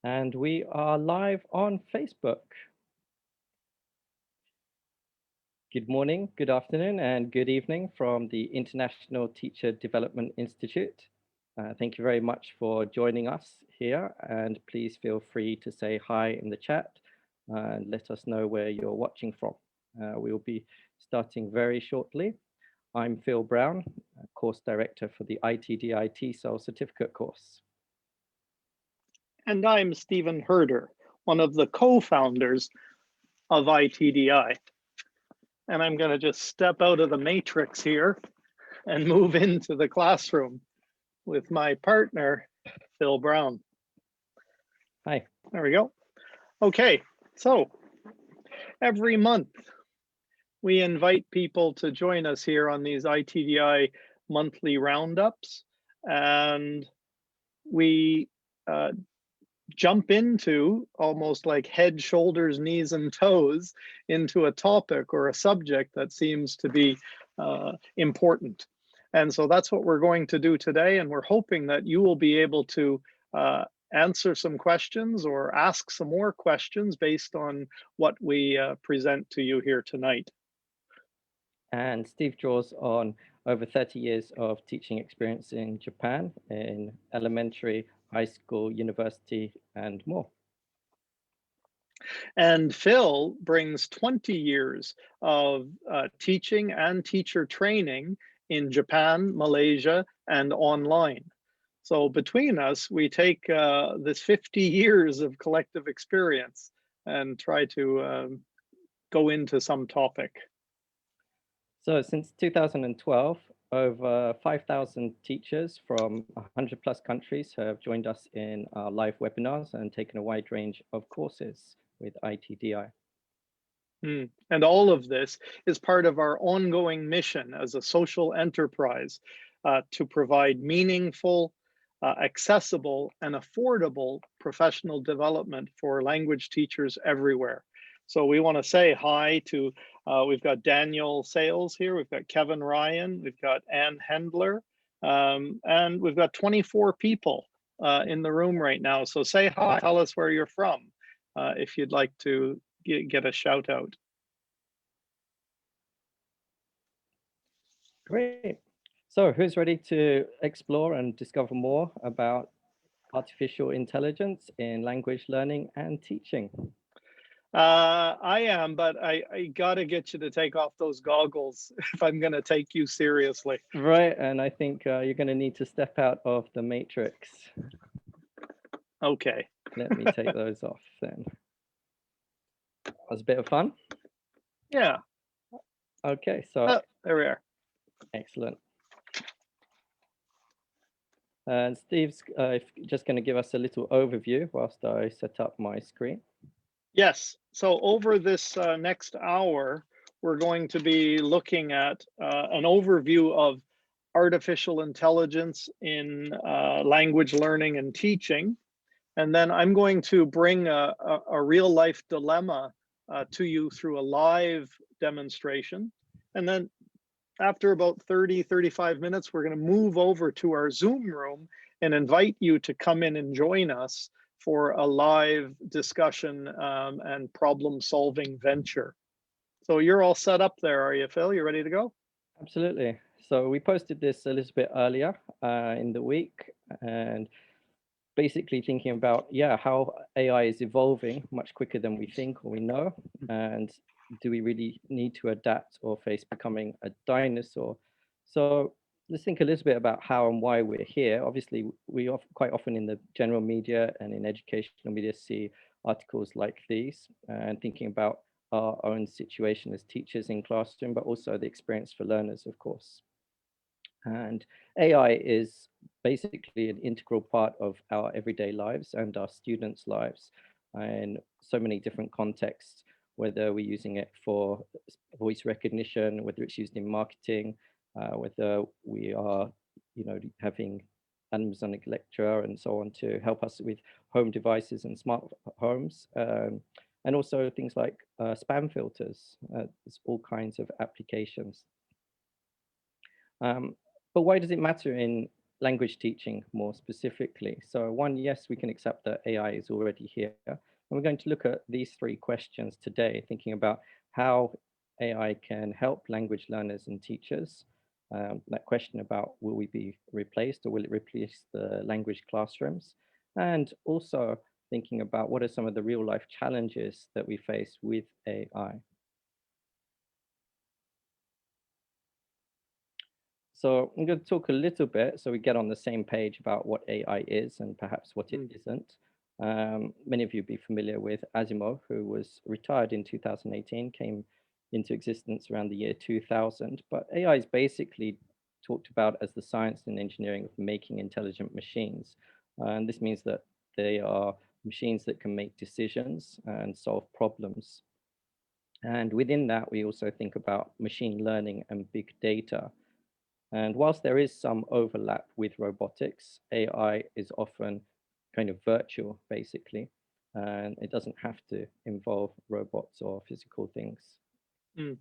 And we are live on Facebook. Good morning, good afternoon, and good evening from the International Teacher Development Institute. Thank you very much for joining us here, and please feel free to say hi in the chat and let us know where you're watching from. We will be starting very shortly. I'm Phil Brown, course director for the iTDi TESOL certificate course. And I'm Stephen Herder, one of the co-founders of iTDi. And I'm going to just step out of the matrix here and move into the classroom with my partner, Phil Brown. Hi. There we go. Okay, so every month we invite people to join us here on these iTDi monthly roundups, and we jump into almost like head, shoulders, knees, and toes into a topic or a subject that seems to be important. And so that's what we're going to do today. And we're hoping that you will be able to answer some questions or ask some more questions based on what we present to you here tonight. And Steve draws on over 30 years of teaching experience in Japan in elementary, high school, university, and more. And Phil brings 20 years of teaching and teacher training in Japan, Malaysia, and online. So between us, we take this 50 years of collective experience and try to go into some topic. So since 2012, over 5,000 teachers from 100 plus countries have joined us in our live webinars and taken a wide range of courses with iTDi. And all of this is part of our ongoing mission as a social enterprise to provide meaningful, accessible, and affordable professional development for language teachers everywhere. So we want to say hi to, we've got Daniel Sales here, we've got Kevin Ryan, we've got Ann Hendler, and we've got 24 people in the room right now. So say hi, tell us where you're from if you'd like to get a shout out. Great. So who's ready to explore and discover more about artificial intelligence in language learning and teaching? I am, but I gotta get you to take off those goggles if I'm gonna take you seriously. Right, and I think you're going to need to step out of the matrix. Okay. Let me take those off then. That was a bit of fun. Yeah. Okay, so there we are. Excellent. And Steve's just going to give us a little overview whilst I set up my screen. Yes. So over this next hour, we're going to be looking at an overview of artificial intelligence in language learning and teaching. And then I'm going to bring a real life dilemma to you through a live demonstration. And then after about 30, 35 minutes, we're going to move over to our Zoom room and invite you to come in and join us for a live discussion and problem solving venture. So you're all set up there, are you, Phil? You ready to go? Absolutely. So we posted this a little bit earlier in the week, and basically thinking about, how AI is evolving much quicker than we think or we know, and do we really need to adapt or face becoming a dinosaur? So let's think a little bit about how and why we're here. Obviously, we quite often in the general media and in educational media see articles like these, and thinking about our own situation as teachers in classroom, but also the experience for learners, of course. And AI is basically an integral part of our everyday lives and our students' lives in so many different contexts, whether we're using it for voice recognition, whether it's used in marketing, whether we are, having Amazonic lecturer and so on to help us with home devices and smart homes. And also things like spam filters. There's all kinds of applications. But why does it matter in language teaching more specifically. So one, yes, we can accept that AI is already here. And we're going to look at these three questions today, thinking about how AI can help language learners and teachers. That question about will we be replaced or will it replace the language classrooms? And also thinking about what are some of the real life challenges that we face with AI. So I'm going to talk a little bit so we get on the same page about what AI is and perhaps what it Mm. isn't. Many of you be familiar with Asimov, who was retired in 2018, came into existence around the year 2000. But AI is basically talked about as the science and engineering of making intelligent machines. And this means that they are machines that can make decisions and solve problems. And within that, we also think about machine learning and big data. And whilst there is some overlap with robotics, AI is often kind of virtual, basically, and it doesn't have to involve robots or physical things. Mm.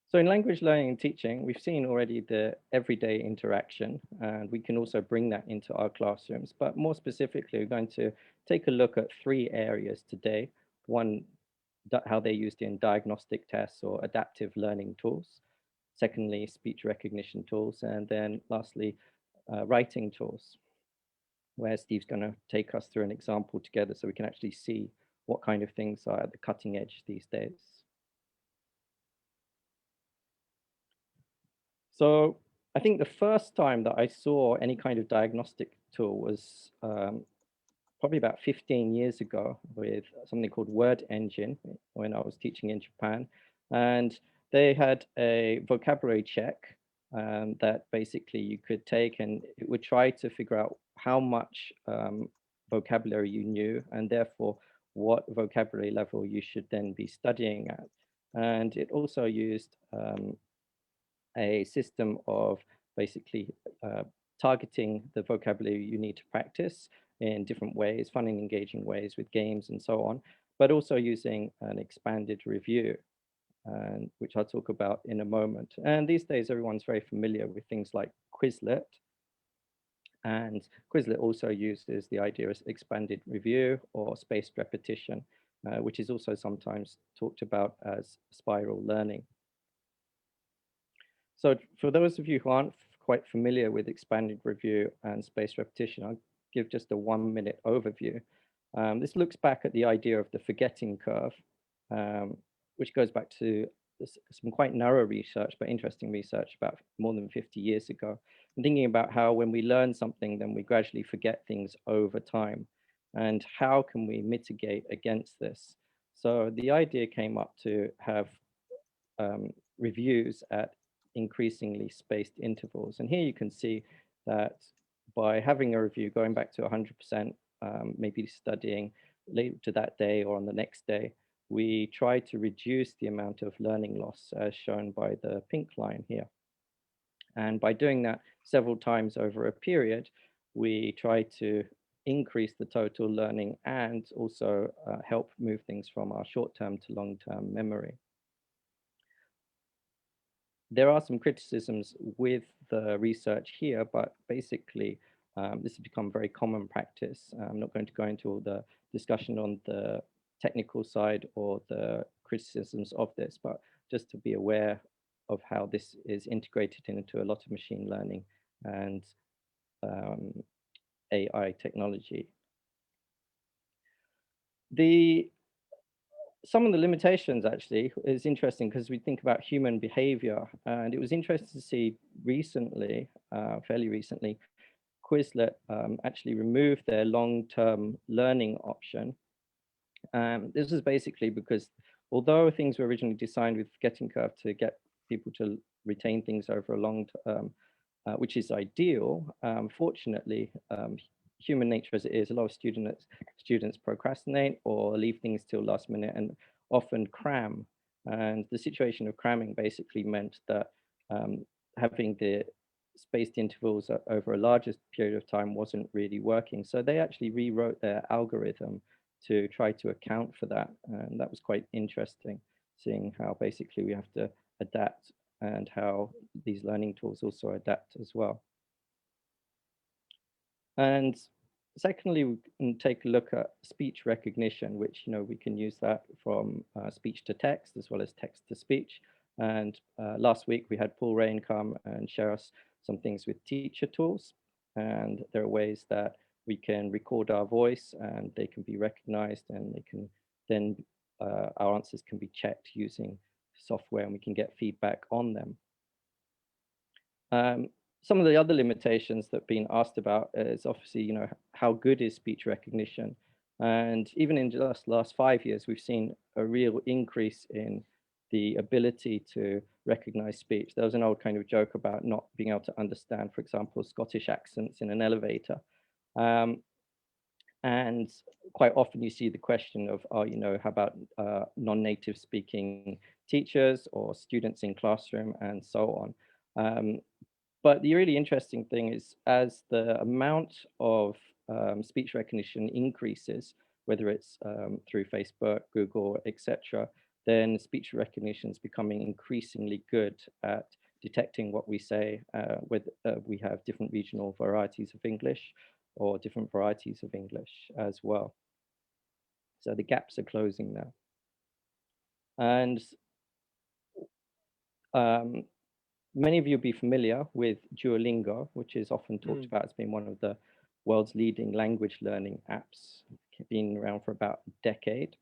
So in language learning and teaching, we've seen already the everyday interaction, and we can also bring that into our classrooms. But more specifically, we're going to take a look at three areas today. One, how they're used in diagnostic tests or adaptive learning tools. Secondly, speech recognition tools. And then lastly, writing tools, where Steve's going to take us through an example together so we can actually see what kind of things are at the cutting edge these days. So I think the first time that I saw any kind of diagnostic tool was probably about 15 years ago with something called Word Engine when I was teaching in Japan. And they had a vocabulary check that basically you could take and it would try to figure out how much vocabulary you knew and therefore what vocabulary level you should then be studying at. And it also used a system of basically targeting the vocabulary you need to practice in different ways, fun and engaging ways with games and so on, but also using an expanded review, which I'll talk about in a moment. And these days, everyone's very familiar with things like Quizlet. And Quizlet also uses the idea of expanded review or spaced repetition, which is also sometimes talked about as spiral learning. So for those of you who aren't quite familiar with expanded review and spaced repetition, I'll give just a 1-minute overview. This looks back at the idea of the forgetting curve, which goes back to some quite narrow research, but interesting research about more than 50 years ago. And thinking about how when we learn something, then we gradually forget things over time. And how can we mitigate against this? So the idea came up to have reviews at increasingly spaced intervals. And here you can see that by having a review going back to 100%, maybe studying later that day or on the next day, we try to reduce the amount of learning loss as shown by the pink line here. And by doing that several times over a period, we try to increase the total learning and also help move things from our short-term to long-term memory. There are some criticisms with the research here, but basically this has become very common practice. I'm not going to go into all the discussion on the technical side or the criticisms of this, but just to be aware of how this is integrated into a lot of machine learning and AI technology. Some of the limitations actually is interesting because we think about human behavior, and it was interesting to see recently, fairly recently, Quizlet actually removed their long-term learning option. This is basically because although things were originally designed with forgetting curve to get people to retain things over a long term, which is ideal, fortunately, human nature as it is, a lot of students procrastinate or leave things till last minute and often cram. And the situation of cramming basically meant that having the spaced intervals over a larger period of time wasn't really working. So they actually rewrote their algorithm to try to account for that. And that was quite interesting, seeing how basically we have to adapt and how these learning tools also adapt as well. And secondly, we can take a look at speech recognition, which, we can use that from speech to text as well as text to speech. And last week we had Paul Rain come and share us some things with teacher tools. And there are ways that we can record our voice and they can be recognized, and they can then our answers can be checked using software, and we can get feedback on them. Some of the other limitations that have been asked about is obviously, how good is speech recognition? And even in just the last 5 years, we've seen a real increase in the ability to recognize speech. There was an old kind of joke about not being able to understand, for example, Scottish accents in an elevator. And quite often you see the question of, how about non-native speaking teachers or students in classroom and so on. But the really interesting thing is, as the amount of speech recognition increases, whether it's through Facebook, Google, etc., then speech recognition is becoming increasingly good at detecting what we say, whether we have different regional varieties of English or different varieties of English as well. So the gaps are closing now. And many of you will be familiar with Duolingo, which is often talked about as being one of the world's leading language learning apps. It's been around for about a decade.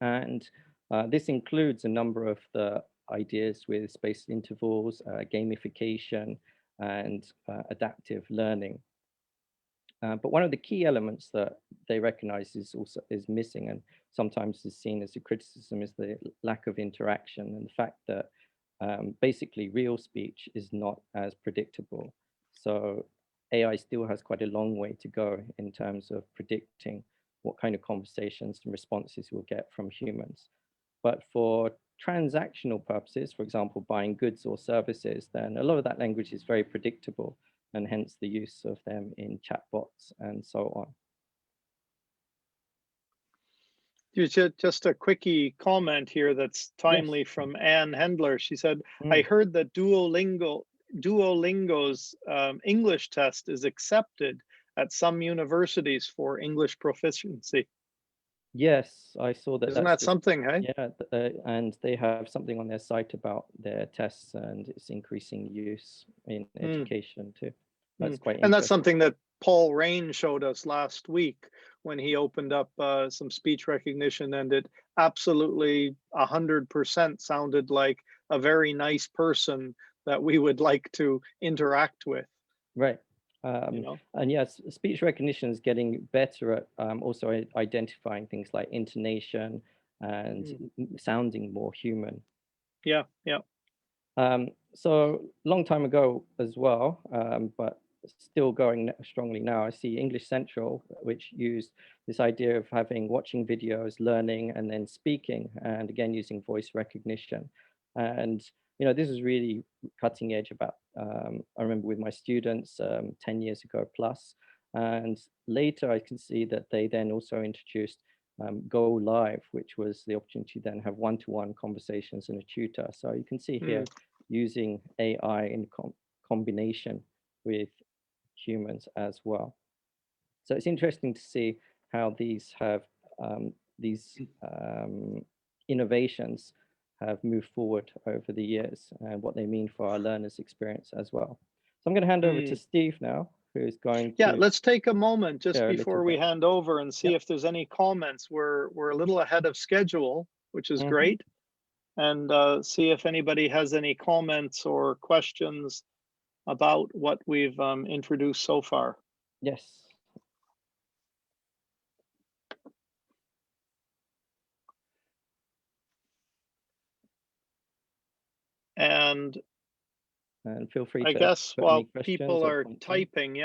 And this includes a number of the ideas with spaced intervals, gamification, and adaptive learning. But one of the key elements that they recognize is missing, and sometimes is seen as a criticism, is the lack of interaction and the fact that basically real speech is not as predictable. So AI still has quite a long way to go in terms of predicting what kind of conversations and responses we'll get from humans. But for transactional purposes, for example, buying goods or services, then a lot of that language is very predictable, and hence the use of them in chatbots and so on. Just a quickie comment here that's timely. Yes. From Anne Hendler. She said, I heard that Duolingo's English test is accepted at some universities for English proficiency. Yes, I saw that. Isn't that something, hey? Yeah, and they have something on their site about their tests, and it's increasing use in education too. That's quite interesting. And that's something that Paul Rain showed us last week when he opened up some speech recognition, and it absolutely 100% sounded like a very nice person that we would like to interact with. Right. And yes, speech recognition is getting better at also identifying things like intonation and sounding more human. Yeah. So long time ago as well, but still going strongly now, I see English Central, which used this idea of watching videos, learning, and then speaking, and again using voice recognition. And this is really cutting edge. About I remember with my students 10 years ago plus, and later I can see that they then also introduced Go Live, which was the opportunity to then have one-to-one conversations and a tutor. So you can see here using AI in combination with humans as well. So it's interesting to see how these innovations have moved forward over the years and what they mean for our learners' experience as well. So I'm going to hand over to Steve now, who's going to... Yeah, let's take a moment just before we hand over and see if there's any comments. We're a little ahead of schedule, which is great. And see if anybody has any comments or questions about what we've introduced so far. Yes. And feel free to... I guess while people are typing,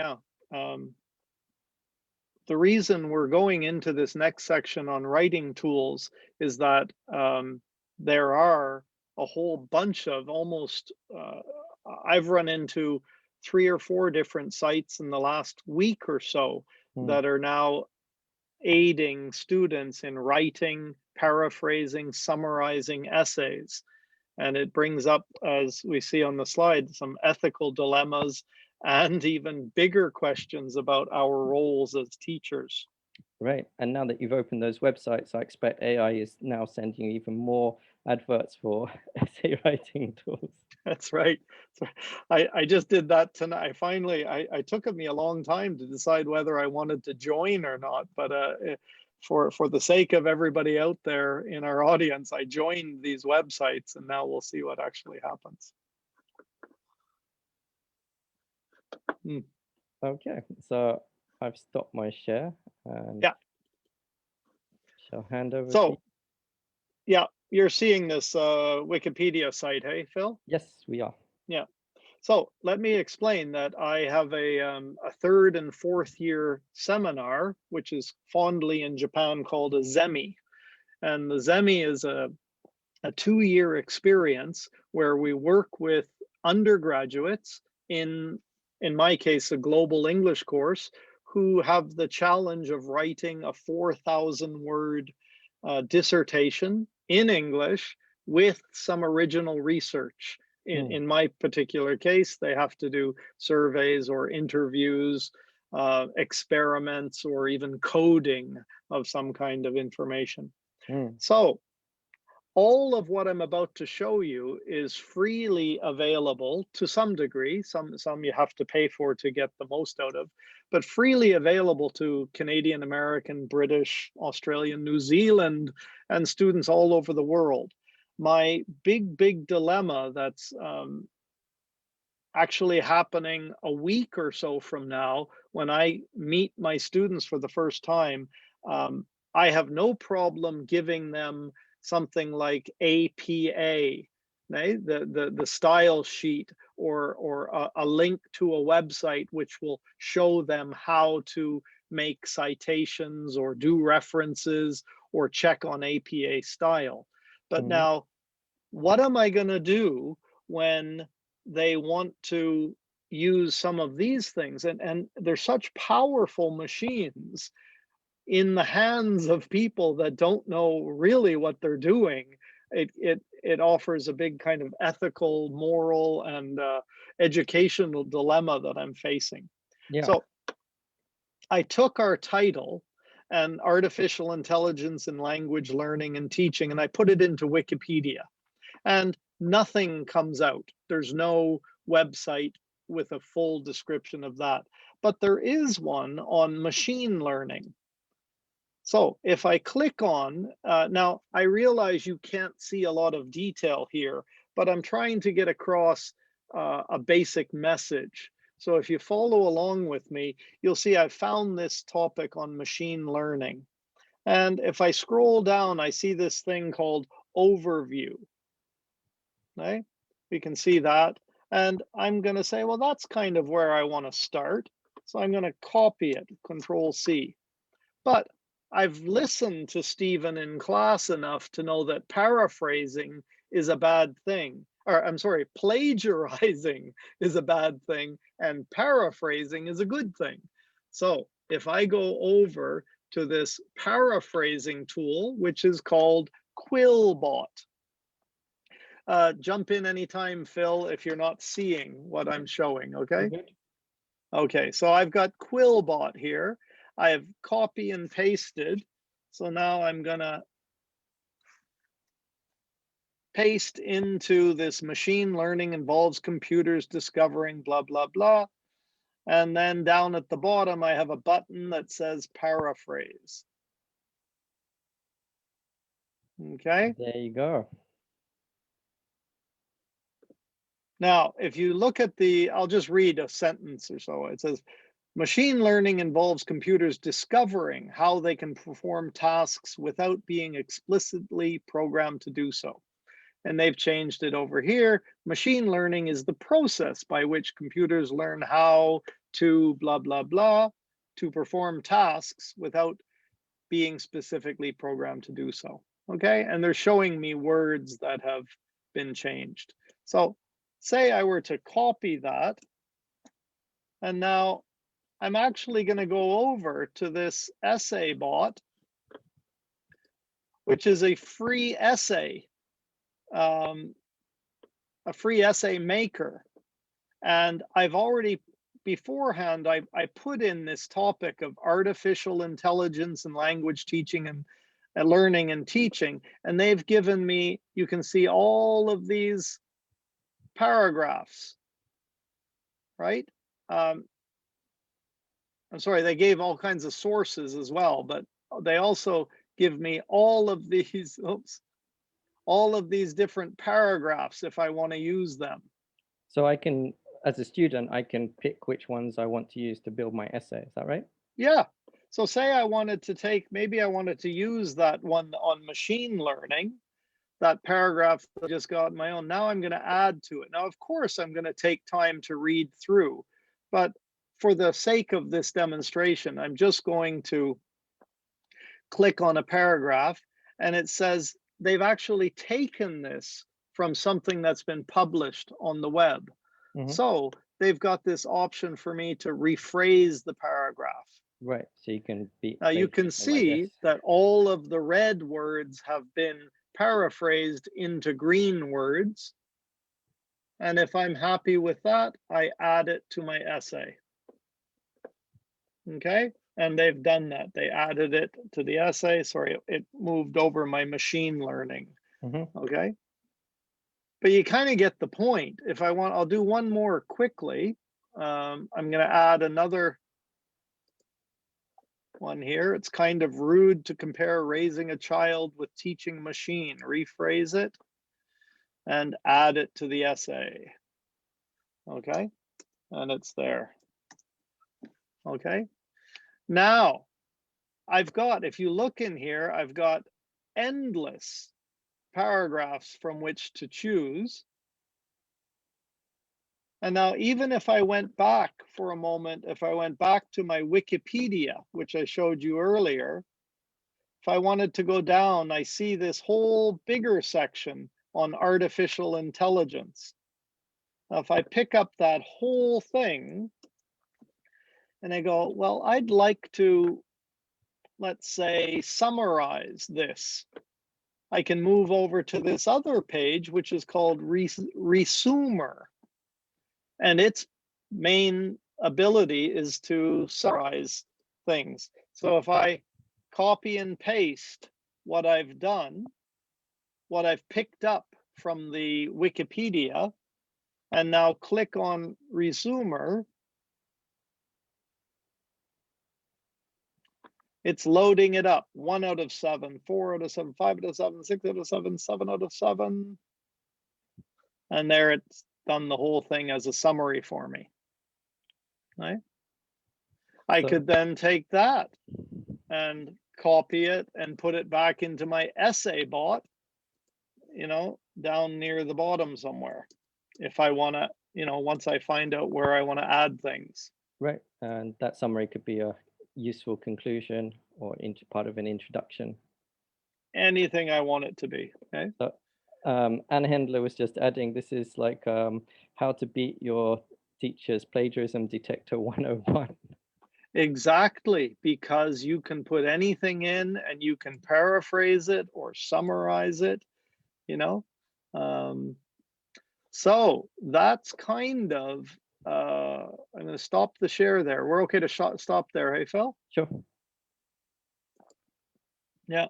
the reason we're going into this next section on writing tools is that there are a whole bunch of almost, I've run into 3 or 4 different sites in the last week or so that are now aiding students in writing, paraphrasing, summarizing essays. And it brings up, as we see on the slide, some ethical dilemmas and even bigger questions about our roles as teachers. Right. And now that you've opened those websites, I expect AI is now sending you even more adverts for essay writing tools. That's right. So I just did that tonight. I took me a long time to decide whether I wanted to join or not, but for the sake of everybody out there in our audience, I joined these websites, and now we'll see what actually happens. Okay, so I've stopped my share and Yeah. shall hand over to So you. yeah, you're seeing this Wikipedia site, hey, Phil? Yes, we are. Yeah. So let me explain that I have a third and fourth year seminar, which is fondly in Japan called a zemi. And the zemi is a 2-year experience where we work with undergraduates in my case, a global English course, who have the challenge of writing a 4,000 word dissertation in English with some original research. In my particular case, they have to do surveys or interviews, experiments, or even coding of some kind of information. So all of what I'm about to show you is freely available to some degree. Some you have to pay for to get the most out of, but freely available to Canadian, American, British, Australian, New Zealand, and students all over the world. My big dilemma that's actually happening a week or so from now, when I meet my students for the first time, I have no problem giving them something like APA, right? The style sheet, or a link to a website which will show them how to make citations or do references or check on APA style. But now, what am I going to do when they want to use some of these things? And they're such powerful machines in the hands of people that don't know really what they're doing. It offers a big kind of ethical, moral, and educational dilemma that I'm facing. Yeah. So I took our title and artificial intelligence in language learning and teaching, and I put it into Wikipedia, and nothing comes out. There's no website with a full description of that, but there is one on machine learning. So if I click on, now I realize you can't see a lot of detail here, but I'm trying to get across a basic message. So if you follow along with me, you'll see I found this topic on machine learning. And if I scroll down, I see this thing called overview. Right? We can see that. And I'm going to say, well, that's kind of where I want to start. So I'm going to copy it, Control C. But I've listened to Stephen in class enough to know that paraphrasing is a bad thing. Or I'm sorry, plagiarizing is a bad thing, and paraphrasing is a good thing. So if I go over to this paraphrasing tool, which is called Quillbot. Jump in anytime, Phil, if you're not seeing what I'm showing, okay? Okay, so I've got Quillbot here. I have copy and pasted. So now I'm gonna paste into this machine learning involves computers discovering blah, blah, blah. And then down at the bottom, I have a button that says paraphrase. Okay. There you go. Now, if you look at I'll just read a sentence or so. It says, machine learning involves computers discovering how they can perform tasks without being explicitly programmed to do so. And they've changed it over here. Machine learning is the process by which computers learn how to blah, blah, blah, to perform tasks without being specifically programmed to do so. Okay, and they're showing me words that have been changed. So say I were to copy that, and now I'm actually going to go over to this essay bot, which is a free essay a free essay maker. And I've already beforehand, I put in this topic of artificial intelligence and language teaching and learning and teaching. And they've given me, you can see all of these paragraphs, right? I'm sorry, they gave all kinds of sources as well, but they also give me all of these, all of these different paragraphs if I want to use them. So I can, as a student, I can pick which ones I want to use to build my essay. Is that right? Yeah. So say I wanted to take, maybe I wanted to use that one on machine learning, that paragraph that I just got on my own. Now I'm going to add to it. Now, of course, I'm going to take time to read through, but for the sake of this demonstration, I'm just going to click on a paragraph, and it says they've actually taken this from something that's been published on the web. Mm-hmm. So they've got this option for me to rephrase the paragraph. Right, so you can be. Now you can see that all of the red words have been paraphrased into green words. And if I'm happy with that, I add it to my essay. Okay, and they've done that. They added it to the essay. Sorry, it moved over my machine learning. Mm-hmm. Okay, but you kind of get the point. If I want, I'll do one more quickly. I'm going to add another one here. It's kind of rude to compare raising a child with teaching a machine. Rephrase it and add it to the essay. Okay, and it's there. Okay, now I've got, if you look in here, I've got endless paragraphs from which to choose. And now, even if I went back for a moment, if I went back to my Wikipedia, which I showed you earlier, if I wanted to go down, I see this whole bigger section on artificial intelligence. Now, if I pick up that whole thing and I go, well, I'd like to, let's say, summarize this, I can move over to this other page, which is called Resumer. And its main ability is to summarize things. So if I copy and paste what I've done, what I've picked up from the Wikipedia, and now click on Resumer, it's loading it up. 1 out of 7, 4 out of 7, 5 out of 7, 6 out of 7, 7 out of 7. And there it's done the whole thing as a summary for me. Right? I could then take that and copy it and put it back into my essay bot, you know, down near the bottom somewhere. If I want to, you know, once I find out where I want to add things. Right, and that summary could be a useful conclusion or part of an introduction. Anything I want it to be. Okay. So, Anna Hendler was just adding, this is like how to beat your teacher's plagiarism detector 101. Exactly, because you can put anything in and you can paraphrase it or summarize it, you know. So that's kind of, I'm going to stop the share there. We're okay to stop there, hey, Phil? Sure. Yeah.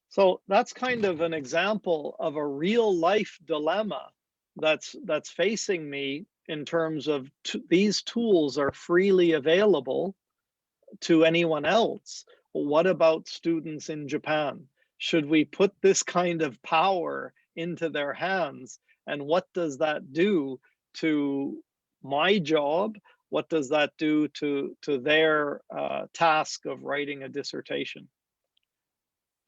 So that's kind of an example of a real life dilemma that's facing me in terms of these tools are freely available to anyone else. What about students in Japan? Should we put this kind of power into their hands? And what does that do to my job? What does that do to their task of writing a dissertation?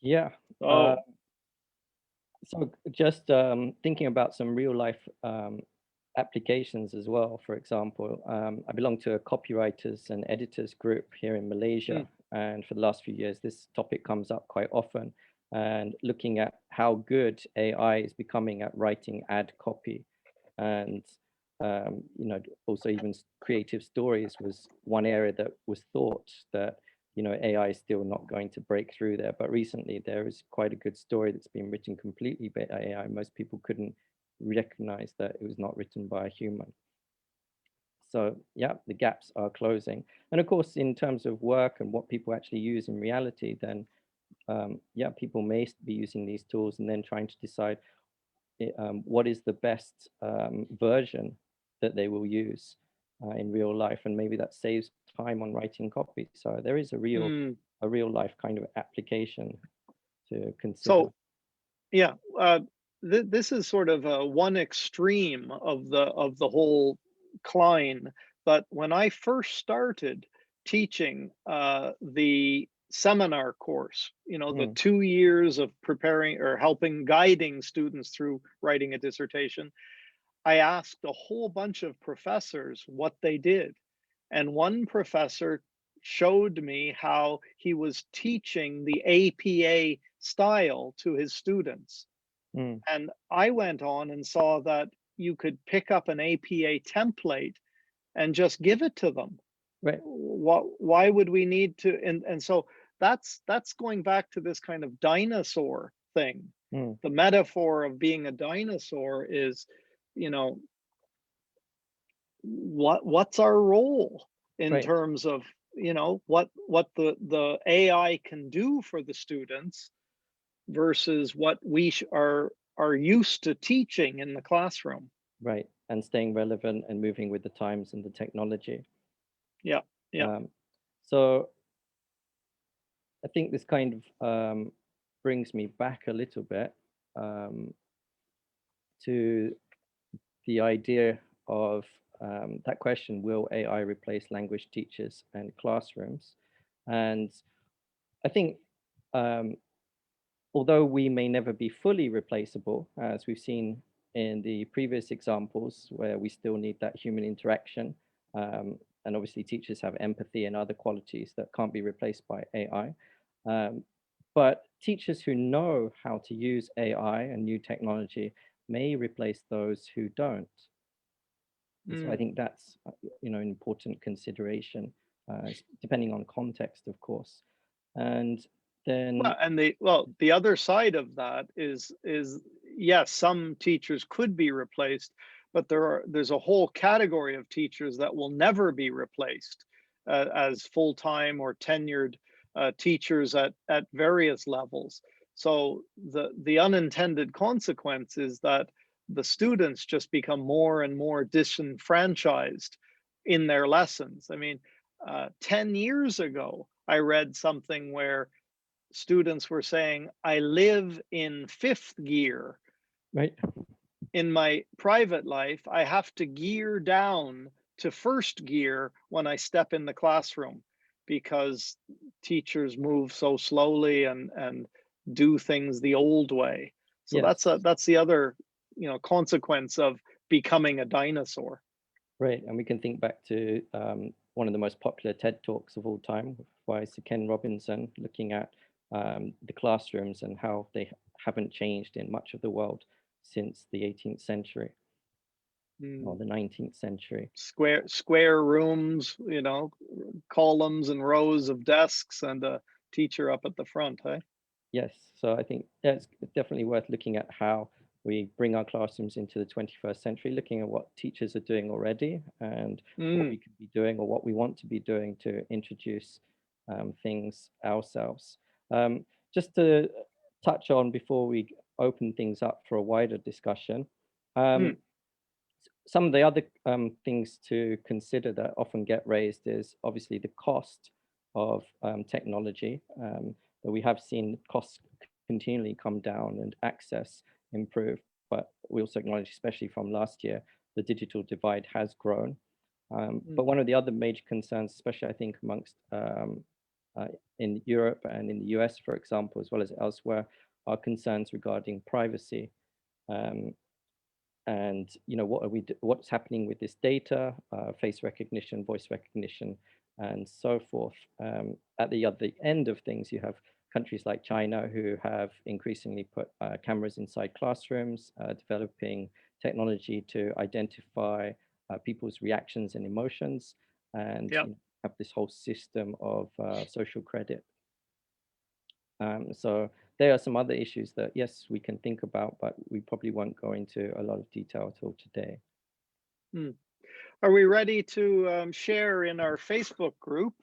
Yeah. Oh. So just thinking about some real life applications as well. For example, I belong to a copywriters and editors group here in Malaysia. And for the last few years, this topic comes up quite often. And looking at how good AI is becoming at writing ad copy. And, you know, also even creative stories was one area that was thought that, you know, AI is still not going to break through there. But recently there is quite a good story that's been written completely by AI. Most people couldn't recognize that it was not written by a human. So yeah, the gaps are closing. And of course, in terms of work and what people actually use in reality, then yeah, people may be using these tools and then trying to decide what is the best version that they will use in real life, and maybe that saves time on writing copy. So there is Mm. a real life kind of application to consider. So yeah, this is sort of one extreme of the whole Klein. But when I first started teaching the seminar course, you know, the Mm, 2 years of preparing or helping guiding students through writing a dissertation, I asked a whole bunch of professors what they did. And one professor showed me how he was teaching the APA style to his students. mm, And I went on and saw that you could pick up an APA template and just give it to them. right. Why would we need to? And so that's going back to this kind of dinosaur thing. Mm, The metaphor of being a dinosaur is, you know, what's our role in right. terms of, you know, what the AI can do for the students versus what are used to teaching in the classroom. Right. And staying relevant and moving with the times and the technology. Yeah, yeah. Um, so I think this kind of brings me back a little bit um, to the idea of that question, will AI replace language teachers and classrooms? And I think um, although we may never be fully replaceable, as we've seen in the previous examples, where we still need that human interaction, and obviously teachers have empathy and other qualities that can't be replaced by AI. Um, but teachers who know how to use AI and new technology may replace those who don't. And so I Mm. think that's an important consideration, depending on context, of course. And then, The other side of that is yes, some teachers could be replaced, but there's a whole category of teachers that will never be replaced as full-time or tenured teachers at various levels. So the unintended consequence is that the students just become more and more disenfranchised in their lessons. I mean, 10 years ago, I read something where students were saying, I live in fifth gear. right, In my private life, I have to gear down to first gear when I step in the classroom because teachers move so slowly and do things the old way. So yes, that's the other, you know, consequence of becoming a dinosaur. right. And we can think back to one of the most popular TED Talks of all time by Sir Ken Robinson, looking at the classrooms and how they haven't changed in much of the world since the 18th century or Mm. the 19th century. Square rooms, you know, columns and rows of desks and a teacher up at the front, hey? Yes, so I think that's definitely worth looking at how we bring our classrooms into the 21st century, looking at what teachers are doing already and what Mm, we could be doing or what we want to be doing to introduce things ourselves. Um, just to touch on before we open things up for a wider discussion, mm, um, some of the other things to consider that often get raised is obviously the cost of technology. But we have seen costs continually come down and access improve. But we also acknowledge, especially from last year, the digital divide has grown. But mm. one of the other major concerns, especially I think amongst uh, in Europe and in the US, for example, as well as elsewhere, are concerns regarding privacy. Um, and what are what's happening with this data, face recognition, voice recognition, and so forth. At the other end of things, you have countries like China who have increasingly put cameras inside classrooms, developing technology to identify people's reactions and emotions, and Yeah. have this whole system of social credit. So there are some other issues that, yes, we can think about, but we probably won't go into a lot of detail at all today. Are we ready to share in our Facebook group?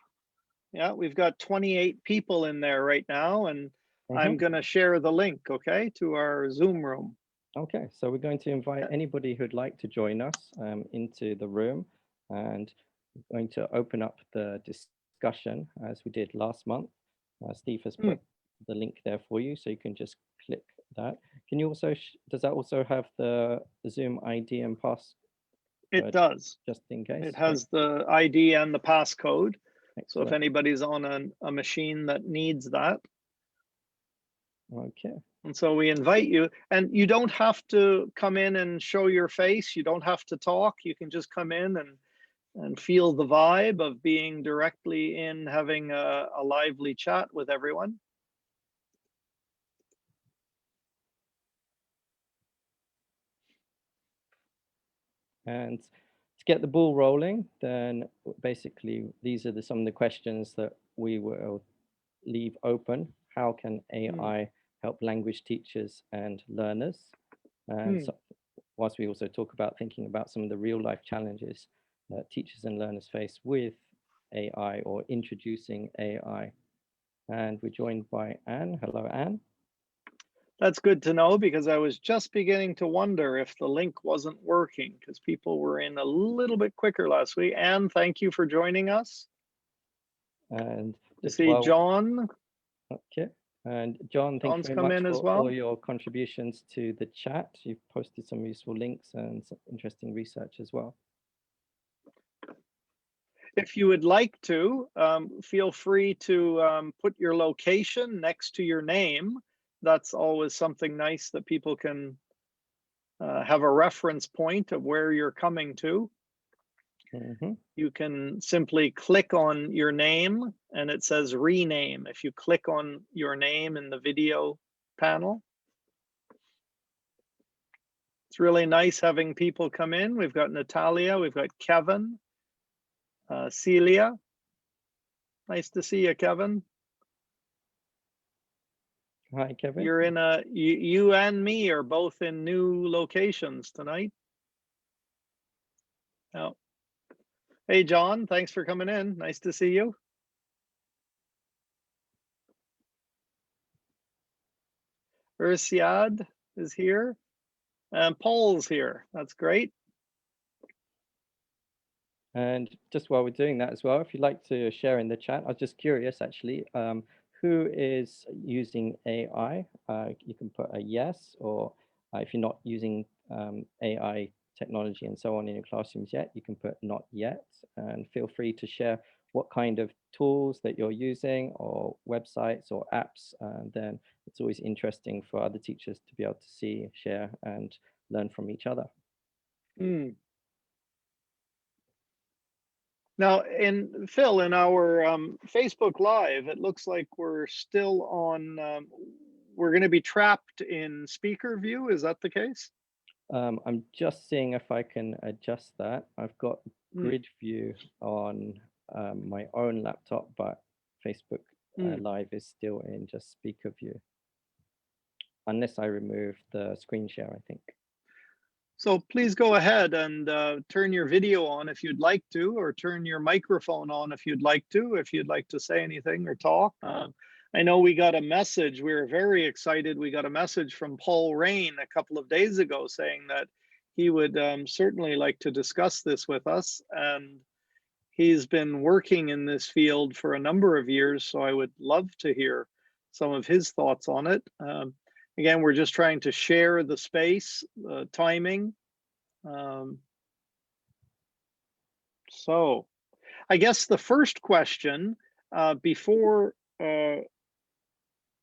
Yeah, we've got 28 people in there right now, and I'm going to share the link, okay, to our Zoom room. Okay, so we're going to invite anybody who'd like to join us into the room, and we're going to open up the discussion as we did last month. Steve has put the link there for you, so you can just click that. Can you also, does that also have the Zoom ID and pass? It does. Just in case. It has the ID and the passcode. Excellent. So if anybody's on a machine that needs that. Okay. And so we invite you, and you don't have to come in and show your face. You don't have to talk. You can just come in and feel the vibe of being directly in, having a lively chat with everyone. And to get the ball rolling, then basically these are some of the questions that we will leave open. How can AI help language teachers and learners? And so, whilst we also talk about thinking about some of the real life challenges that teachers and learners face with AI or introducing AI. And we're joined by Anne. Hello, Anne. That's good to know, because I was just beginning to wonder if the link wasn't working, because people were in a little bit quicker last week. Anne, thank you for joining us. And to see John. Okay. And John, thank you very much for all your contributions to the chat. You've posted some useful links and some interesting research as well. If you would like to, feel free to put your location next to your name. That's always something nice that people can have a reference point of where you're coming to. You can simply click on your name and it says rename. If you click on your name in the video panel. It's really nice having people come in. We've got Natalia, we've got Kevin, Celia. Nice to see you, Kevin. Hi, Kevin. You're in you and me are both in new locations tonight. Oh. Hey, John, thanks for coming in. Nice to see you. Ursiad is here. And Paul's here. That's great. And just while we're doing that as well, if you'd like to share in the chat, I was just curious actually, who is using AI? You can put a yes, or if you're not using AI technology and so on in your classrooms yet, you can put not yet, and feel free to share what kind of tools that you're using or websites or apps. And then it's always interesting for other teachers to be able to see, share, and learn from each other. Now, Phil, in our Facebook Live, it looks like we're still on, we're going to be trapped in speaker view. Is that the case? I'm just seeing if I can adjust that. I've got grid view on my own laptop, but Facebook Live is still in just speaker view. Unless I remove the screen share, I think. So please go ahead and turn your video on if you'd like to, or turn your microphone on if you'd like to say anything or talk. I know we got a message. We were very excited. We got a message from Paul Rain a couple of days ago saying that he would certainly like to discuss this with us. And he's been working in this field for a number of years, so I would love to hear some of his thoughts on it. Again, we're just trying to share the space, timing. So I guess the first question, before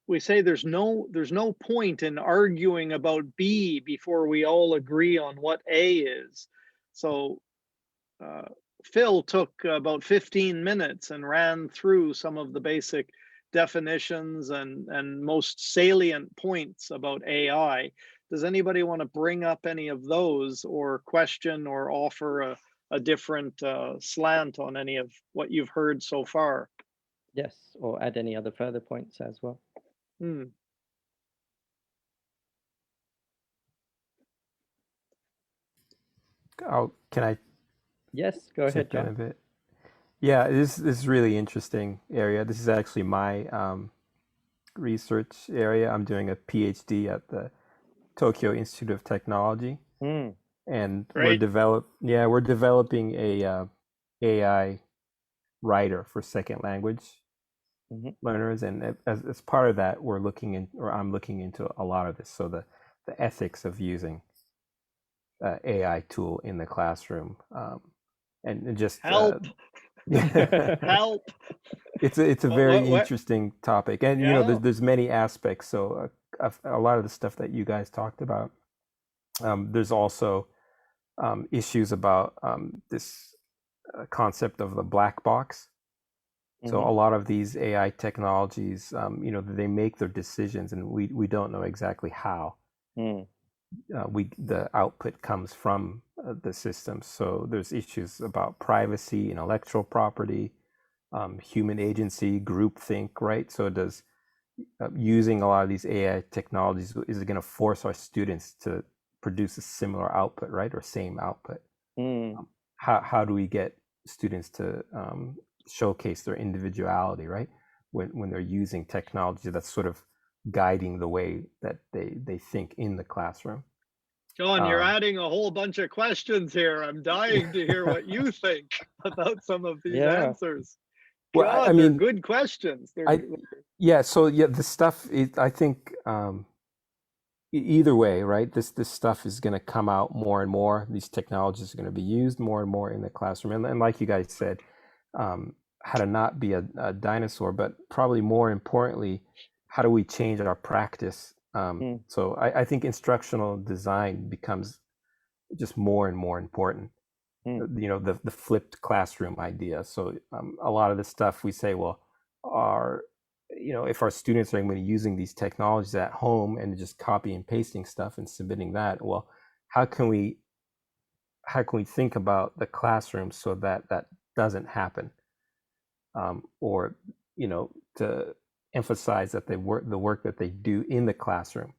we say there's no point in arguing about B before we all agree on what A is. So Phil took about 15 minutes and ran through some of the basic definitions and most salient points about AI. Does anybody want to bring up any of those, or question or offer a different slant on any of what you've heard so far? Yes, or add any other further points as well. Can I Yes, go ahead, chip in a John. bit? Yeah, this is really interesting area. This is actually my research area. I'm doing a PhD at the Tokyo Institute of Technology, Mm, and Great. we're developing a AI writer for second language mhm. learners, and as part of that, I'm looking into a lot of this. So the ethics of using AI tool in the classroom, and just Help. yeah. Help. It's a very What? interesting topic, and you know, Yeah. there's many aspects. So a lot of the stuff that you guys talked about, there's also issues about this concept of the black box. So Mhm, a lot of these AI technologies, you know, they make their decisions, and we don't know exactly how mm, the output comes from the system. So there's issues about privacy, intellectual property, human agency, groupthink, right? So does using a lot of these AI technologies, is it going to force our students to produce a similar output, right, or same output? mm. How do we get students to showcase their individuality, right, when they're using technology that's sort of guiding the way that they think in the classroom? John, you're Um, adding a whole bunch of questions here. I'm dying to hear what you think about some of these Yeah. answers. well, I God, they're mean, good questions. I yeah. So yeah, the stuff is, I think, either way, right? This stuff is going to come out more and more. These technologies are going to be used more and more in the classroom, and like you guys said, how to not be a dinosaur, but probably more importantly, how do we change our practice? Mm, So I think instructional design becomes just more and more important. mm, You know, the flipped classroom idea. So a lot of the stuff we say, well, our you know, if our students are going to be using these technologies at home and just copy and pasting stuff and submitting that, well, how can we think about the classroom so that that doesn't happen, or you know, to emphasize that the work that they do in the classroom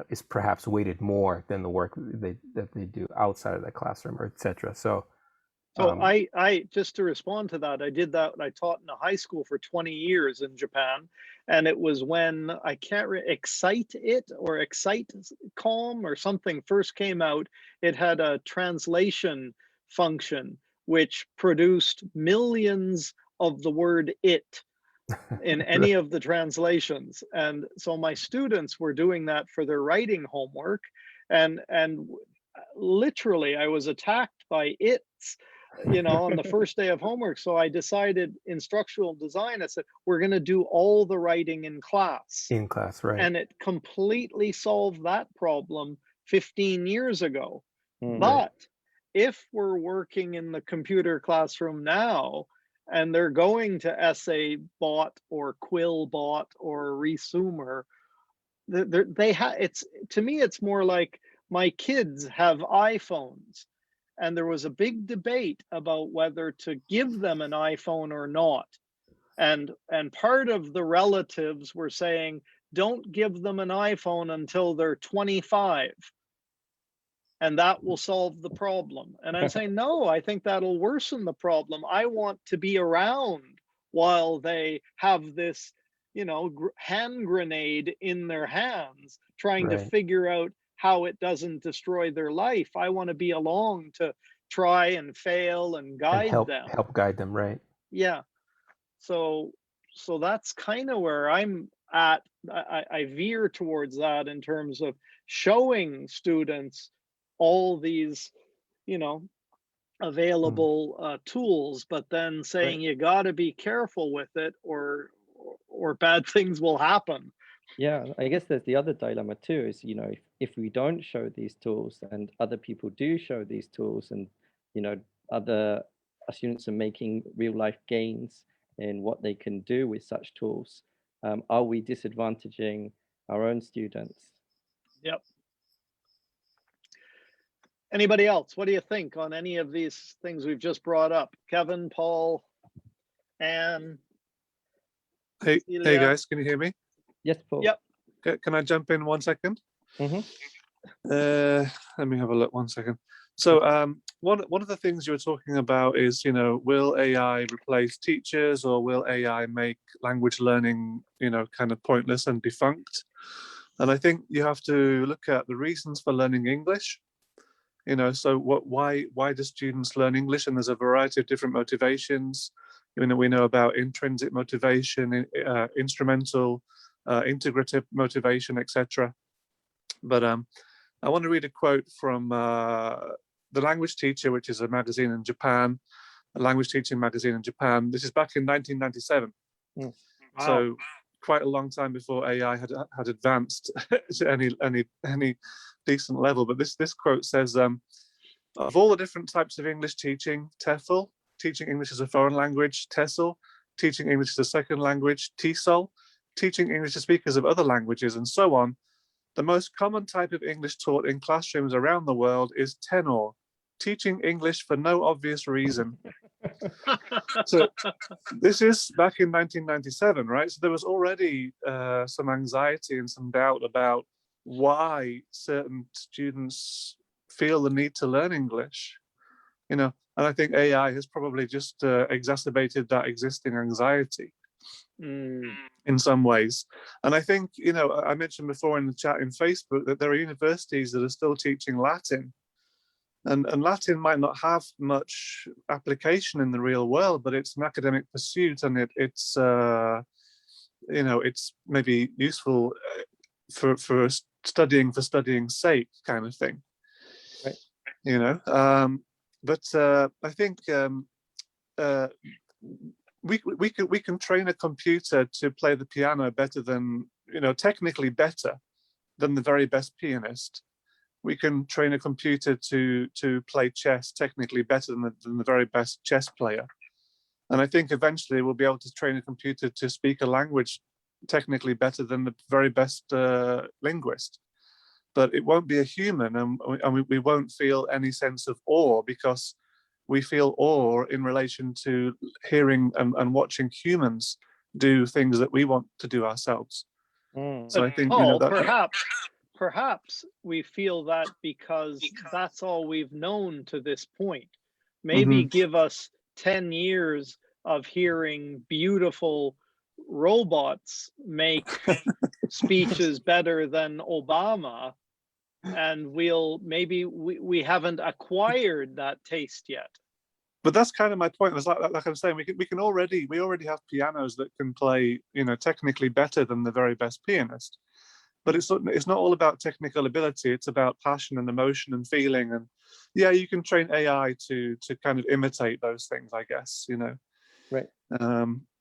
is perhaps weighted more than the work that they do outside of the classroom, or etc. So So um, I just to respond to that, I did that. I taught in a high school for 20 years in Japan, and it was when I can't Excite It or Excite Calm or something first came out. It had a translation function which produced millions of the word "it" in any of the translations, and so my students were doing that for their writing homework, and literally I was attacked by its, on the first day of homework. So I decided instructional design, I said we're going to do all the writing in class, in class, right? and it completely solved that problem 15 years ago. mm. Right. But if we're working in the computer classroom now and they're going to essay bot or quill bot or resumer, they have, it's, to me it's more like my kids have iPhones, and there was a big debate about whether to give them an iPhone or not, and part of the relatives were saying don't give them an iPhone until they're 25, and that will solve the problem. And I'm saying, no, I think that'll worsen the problem. I want to be around while they have this, hand grenade in their hands, trying to Right. figure out how it doesn't destroy their life. I want to be along to try and fail and And guide them. help guide them, right? Yeah. So, so that's kind of where I'm at. I veer towards that in terms of showing students all these, you know, Mm, available tools, but then Right. saying you got to be careful with it, or bad things will happen. Yeah, I guess there's the other dilemma too, is, if we don't show these tools and other people do show these tools, and, other students are making real life gains in what they can do with such tools, are we disadvantaging our own students? Yep. Anybody else? What do you think on any of these things we've just brought up? Kevin, Paul, Anne, Hey Celia? guys, can you hear me? Yes, Paul. Yep. Can I jump in 1 second? Mm-hmm. Let me have a look 1 second. So one of the things you were talking about is, will AI replace teachers, or will AI make language learning, kind of pointless and defunct? And I think you have to look at the reasons for learning English. So why do students learn English? And there's a variety of different motivations. We know about intrinsic motivation, instrumental, integrative motivation, etc. But I want to read a quote from The Language Teacher, which is a magazine in Japan, a language teaching magazine in Japan. This is back in 1997. Wow. So quite a long time before AI had advanced to any decent level. But this quote says, of all the different types of English teaching, TEFL, teaching English as a foreign language, TESOL, teaching English as a second language, TESOL, teaching English to speakers of other languages, and so on, the most common type of English taught in classrooms around the world is tenor, teaching English for no obvious reason. So this is back in 1997, right? So there was already some anxiety and some doubt about why certain students feel the need to learn English, and I think AI has probably just exacerbated that existing anxiety in some ways. And I think, I mentioned before in the chat in Facebook that there are universities that are still teaching Latin. And Latin might not have much application in the real world, but it's an academic pursuit, and it's maybe useful for studying's sake, kind of thing. Right. But I think we can train a computer to play the piano better than, technically better than the very best pianist. We can train a computer to play chess technically better than the very best chess player. And I think eventually we'll be able to train a computer to speak a language technically better than the very best linguist. But it won't be a human, and we won't feel any sense of awe, because we feel awe in relation to hearing and watching humans do things that we want to do ourselves. So I think, perhaps we feel that because that's all we've known to this point. Maybe give us 10 years of hearing beautiful robots make speeches better than Obama, and we haven't acquired that taste yet. But that's kind of my point. Was like I'm saying, we already have pianos that can play, technically better than the very best pianist. But it's not all about technical ability. It's about passion and emotion and feeling. And yeah, you can train AI to kind of imitate those things, I guess. Right.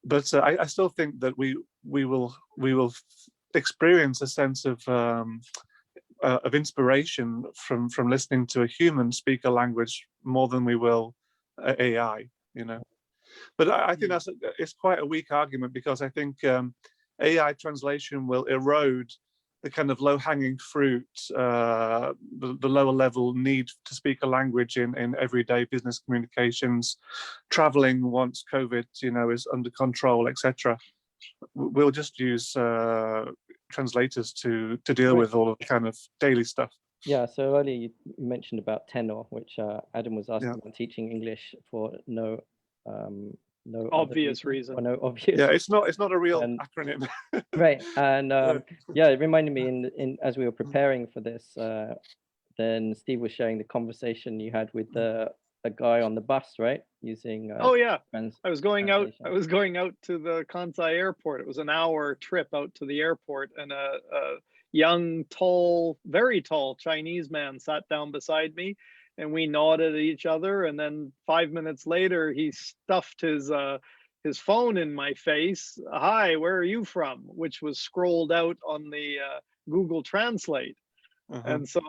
But I still think that we will experience a sense of inspiration from listening to a human speak a language more than we will AI. But I think it's quite a weak argument, because I think AI translation will erode the kind of low-hanging fruit, the lower level need to speak a language in everyday business communications, traveling once COVID, is under control, etc. We'll just use translators to deal with all of the kind of daily stuff. Yeah, so earlier you mentioned about tenor, which Adam was asking about teaching English for no obvious reason. Or no obvious. Yeah, it's not a real acronym. Right, and it reminded me in as we were preparing for this, then Steve was sharing the conversation you had with a guy on the bus, right? Using I was going out to the Kansai airport. It was an hour trip out to the airport, and a young, tall, very tall Chinese man sat down beside me, and we nodded at each other. And then 5 minutes later, he stuffed his phone in my face. "Hi, where are you from?" Which was scrolled out on the Google Translate. And so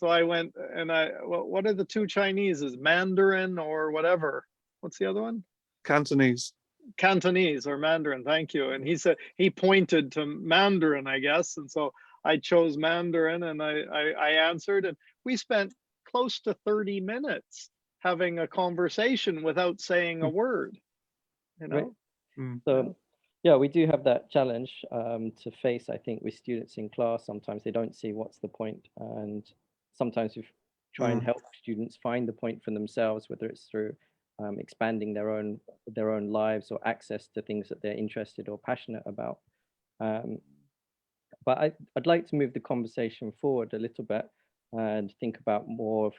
I went, and what are the two Chineses? Mandarin or whatever? What's the other one? Cantonese or Mandarin. Thank you. And he said, he pointed to Mandarin, I guess. And so I chose Mandarin, and I answered, and we spent close to 30 minutes having a conversation without saying a word, Right. So yeah, we do have that challenge to face, I think, with students in class. Sometimes they don't see what's the point, and sometimes try and help students find the point for themselves, whether it's through expanding their own lives or access to things that they're interested or passionate about. But I'd like to move the conversation forward a little bit and think about more of,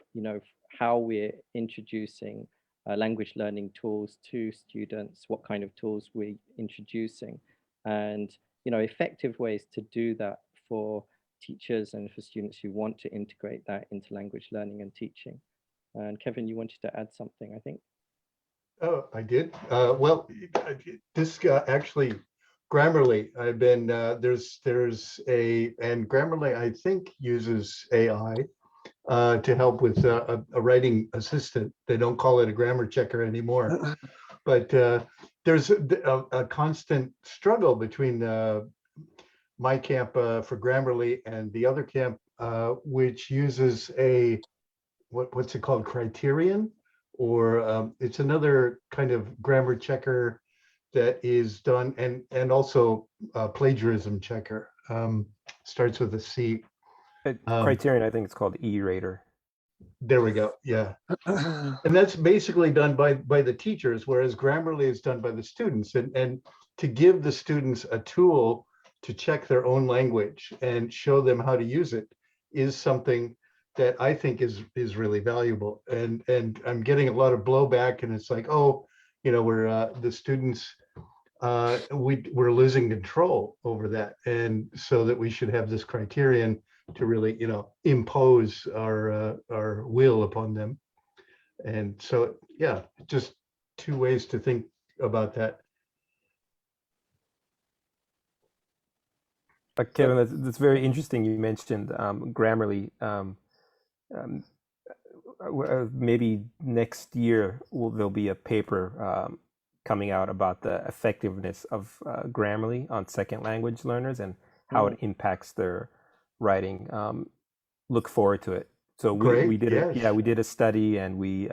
how we're introducing language learning tools to students, what kind of tools we're introducing, and, effective ways to do that for teachers and for students who want to integrate that into language learning and teaching. And Kevin, you wanted to add something, I think. Oh, I did. Well, this actually, Grammarly. I've been there's and Grammarly I think uses AI to help with a writing assistant. They don't call it a grammar checker anymore, but there's a constant struggle between my camp for Grammarly and the other camp, which uses a what's it called, Criterion, or it's another kind of grammar checker that is done, and also plagiarism checker. Starts with a C. Criterion, I think it's called E-Rater. There we go. Yeah, and that's basically done by the teachers, whereas Grammarly is done by the students. And to give the students a tool to check their own language and show them how to use it is something that I think is really valuable. And I'm getting a lot of blowback, and it's like, oh, we're the students, we're losing control over that, and so that we should have this criterion to really, impose our will upon them. And so, yeah, just two ways to think about that. Kevin, that's very interesting. You mentioned Grammarly. Maybe next year there'll be a paper coming out about the effectiveness of Grammarly on second language learners and how it impacts their writing. Look forward to it. So we did we did a study, and we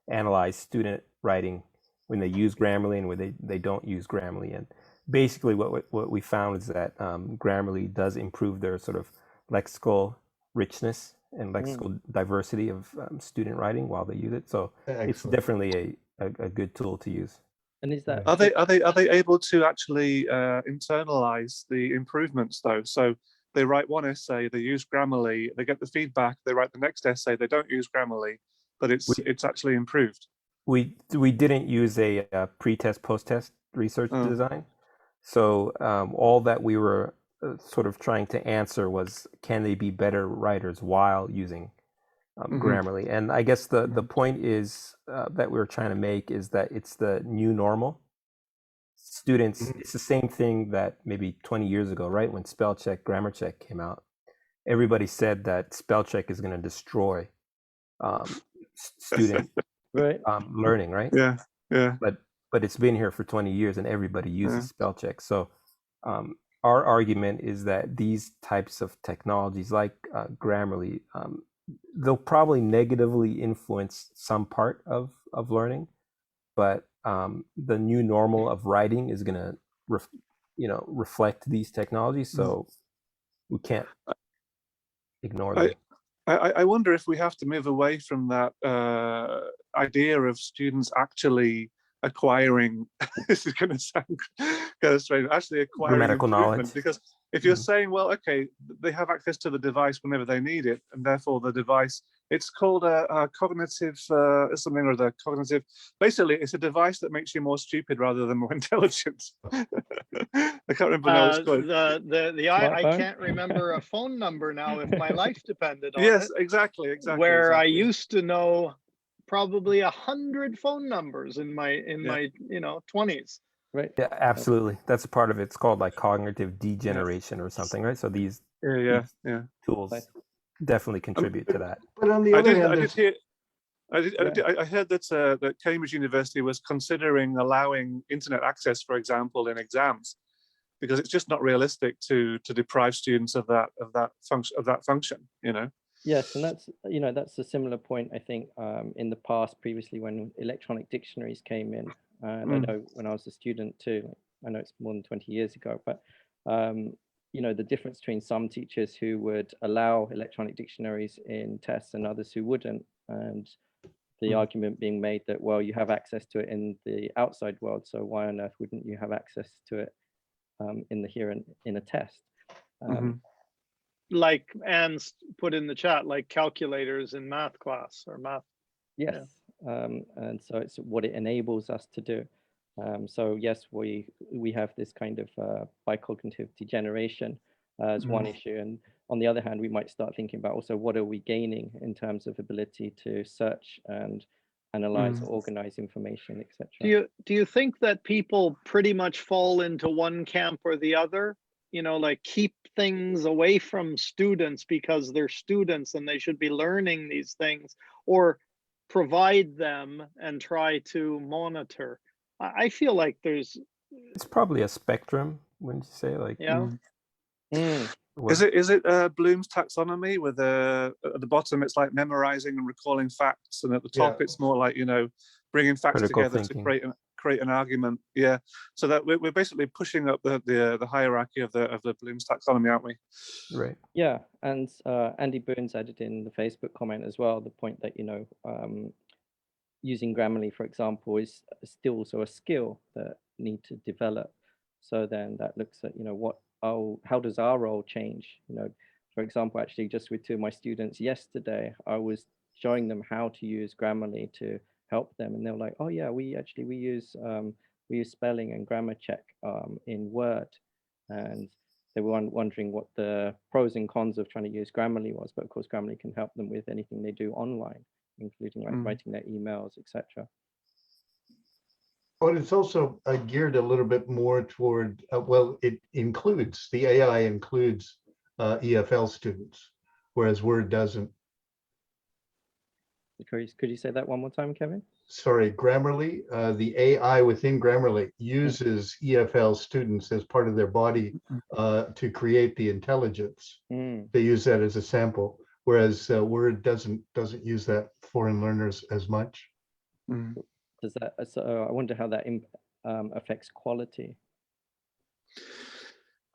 analyzed student writing when they use Grammarly and when they don't use Grammarly. And basically what we found is that Grammarly does improve their sort of lexical richness and lexical diversity of student writing while they use it. So it's definitely a good tool to use. And is that are they able to actually internalize the improvements though? So they write one essay, they use Grammarly, they get the feedback, they write the next essay, they don't use Grammarly, but it's actually improved. We didn't use a pre-test, post-test research design. So all that we were sort of trying to answer was, can they be better writers while using Grammarly? And I guess the point is that we were trying to make is that it's the new normal. Students, it's the same thing that maybe 20 years ago, right? When spell check, grammar check came out, everybody said that spell check is going to destroy student learning, right? Yeah. But it's been here for 20 years and everybody uses spell check. So our argument is that these types of technologies like Grammarly, they'll probably negatively influence some part of learning, but the new normal of writing is going to reflect these technologies, so we can't ignore them. I wonder if we have to move away from that idea of students actually acquiring this is going to sound kind of strange, actually acquiring grammatical knowledge. Because if you're saying, well, okay, they have access to the device whenever they need it, and therefore the device, it's called a cognitive something or the cognitive, basically it's a device that makes you more stupid rather than more intelligent. I can't remember now what it's called. I can't remember a phone number now if my life depended on it. Yes, exactly. Where I used to know probably 100 phone numbers in my 20s. Right. Yeah, absolutely. That's a part of it. It's called like cognitive degeneration or something, right? So these tools definitely contribute to that. But on the other hand, I heard that that Cambridge University was considering allowing internet access, for example, in exams, because it's just not realistic to deprive students of that function. Yes, and that's a similar point, I think, in the past, previously when electronic dictionaries came in. And I know when I was a student too, I know it's more than 20 years ago, but you know, the difference between some teachers who would allow electronic dictionaries in tests and others who wouldn't. And the argument being made that, well, you have access to it in the outside world, so why on earth wouldn't you have access to it in the here and in a test? Like Anne's put in the chat, like calculators in math class or math. Yes, and so it's what it enables us to do. So yes, we have this kind of bicognitive degeneration as one issue, and on the other hand, we might start thinking about also what are we gaining in terms of ability to search and analyze, organize information, etc. Do you think that people pretty much fall into one camp or the other? You know, like keep things away from students because they're students and they should be learning these things, or provide them and try to monitor? I feel like it's probably a spectrum, wouldn't you say? Like, Is it Bloom's taxonomy with at the bottom it's like memorizing and recalling facts, and at the top it's more like, you know, bringing facts critical together thinking. to create an argument. Yeah, so that we're basically pushing up the hierarchy of the Bloom's taxonomy, aren't we? Right. Yeah, and Andy Boone's added in the Facebook comment as well the point that, you know, using Grammarly, for example, is still also a skill that need to develop. So then that looks at, you know, how does our role change? You know, for example, actually just with two of my students yesterday, I was showing them how to use Grammarly to help them, and they're like, oh yeah, we use spelling and grammar check in Word, and they were wondering what the pros and cons of trying to use Grammarly was, but of course Grammarly can help them with anything they do online, including like writing their emails, etc. But it's also geared a little bit more toward, well, the AI includes EFL students, whereas Word doesn't. Could you say that one more time, Kevin? Sorry, Grammarly, the AI within Grammarly uses EFL students as part of their body to create the intelligence. They use that as a sample, whereas Word doesn't use that foreign learners as much. Does that? So I wonder how that affects quality.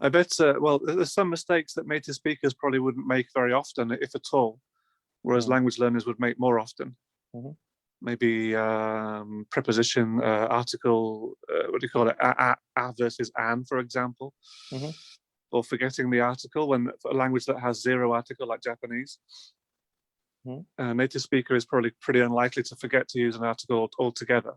I bet. Well, there's some mistakes that native speakers probably wouldn't make very often, if at all, whereas language learners would make more often. Maybe preposition, article, what do you call it? A versus an, for example, or forgetting the article when a language that has zero article like Japanese. A native speaker is probably pretty unlikely to forget to use an article altogether.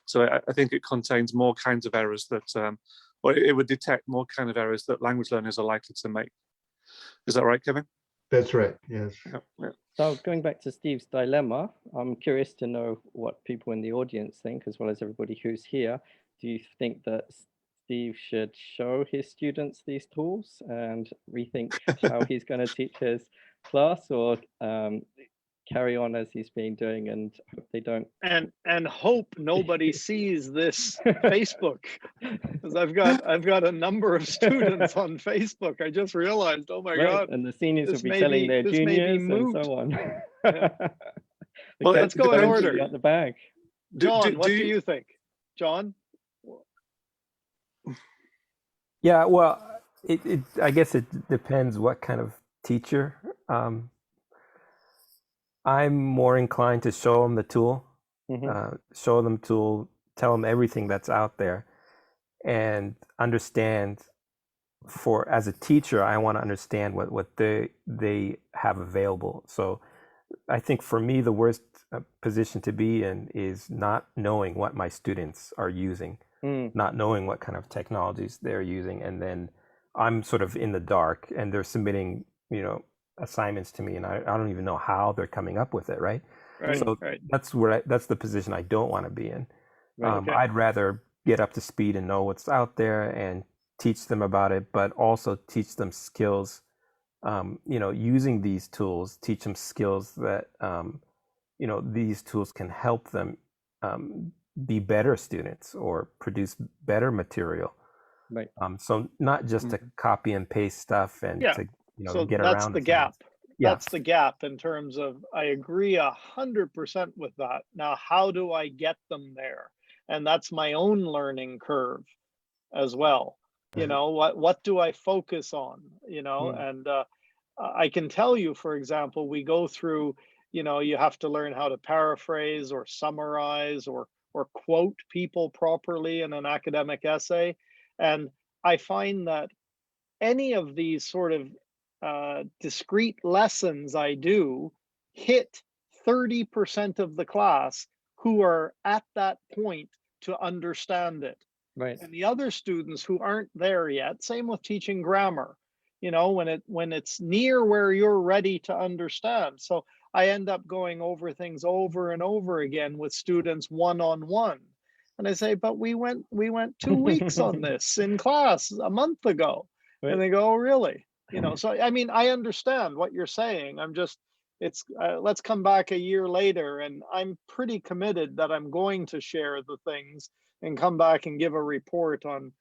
So I think it contains more kinds of errors that, or it would detect more kind of errors that language learners are likely to make. Is that right, Kevin? That's right, yes. Yeah. So going back to Steve's dilemma, I'm curious to know what people in the audience think, as well as everybody who's here. Do you think that Steve should show his students these tools and rethink how he's going to teach his class, or carry on as he's been doing and hope they don't? And hope nobody sees this Facebook, because I've got a number of students on Facebook. I just realized, oh my God. And the seniors will be telling their juniors and so on. Well, let's go in order. Out the bag. John, what do you think? John? Yeah, well, I guess it depends what kind of teacher. I'm more inclined to show them the tool, show them tool, tell them everything that's out there, and understand. As a teacher, I want to understand what they have available. So I think for me, the worst position to be in is not knowing what my students are using, not knowing what kind of technologies they're using, and then I'm sort of in the dark, and they're submitting, assignments to me, and I don't even know how they're coming up with it, right? So that's that's the position I don't want to be in. I'd rather get up to speed and know what's out there and teach them about it, but also teach them skills, using these tools, teach them skills that, these tools can help them be better students or produce better material. Right. So not just to copy and paste stuff and to, so get that's around the gap. That's the gap in terms of, I agree 100% with that. Now, how do I get them there? And that's my own learning curve as well. You know, what do I focus on? You know, and I can tell you, for example, we go through, you know, you have to learn how to paraphrase or summarize or quote people properly in an academic essay. And I find that any of these sort of discrete lessons I do hit 30% of the class who are at that point to understand it. Right. And the other students who aren't there yet, same with teaching grammar, you know, when it's near where you're ready to understand. So I end up going over things over and over again with students one-on-one. And I say, but we went 2 weeks on this in class a month ago. Right. And they go, oh, really? You know, so I mean, I understand what you're saying. I'm just, it's let's come back a year later, and I'm pretty committed that I'm going to share the things and come back and give a report on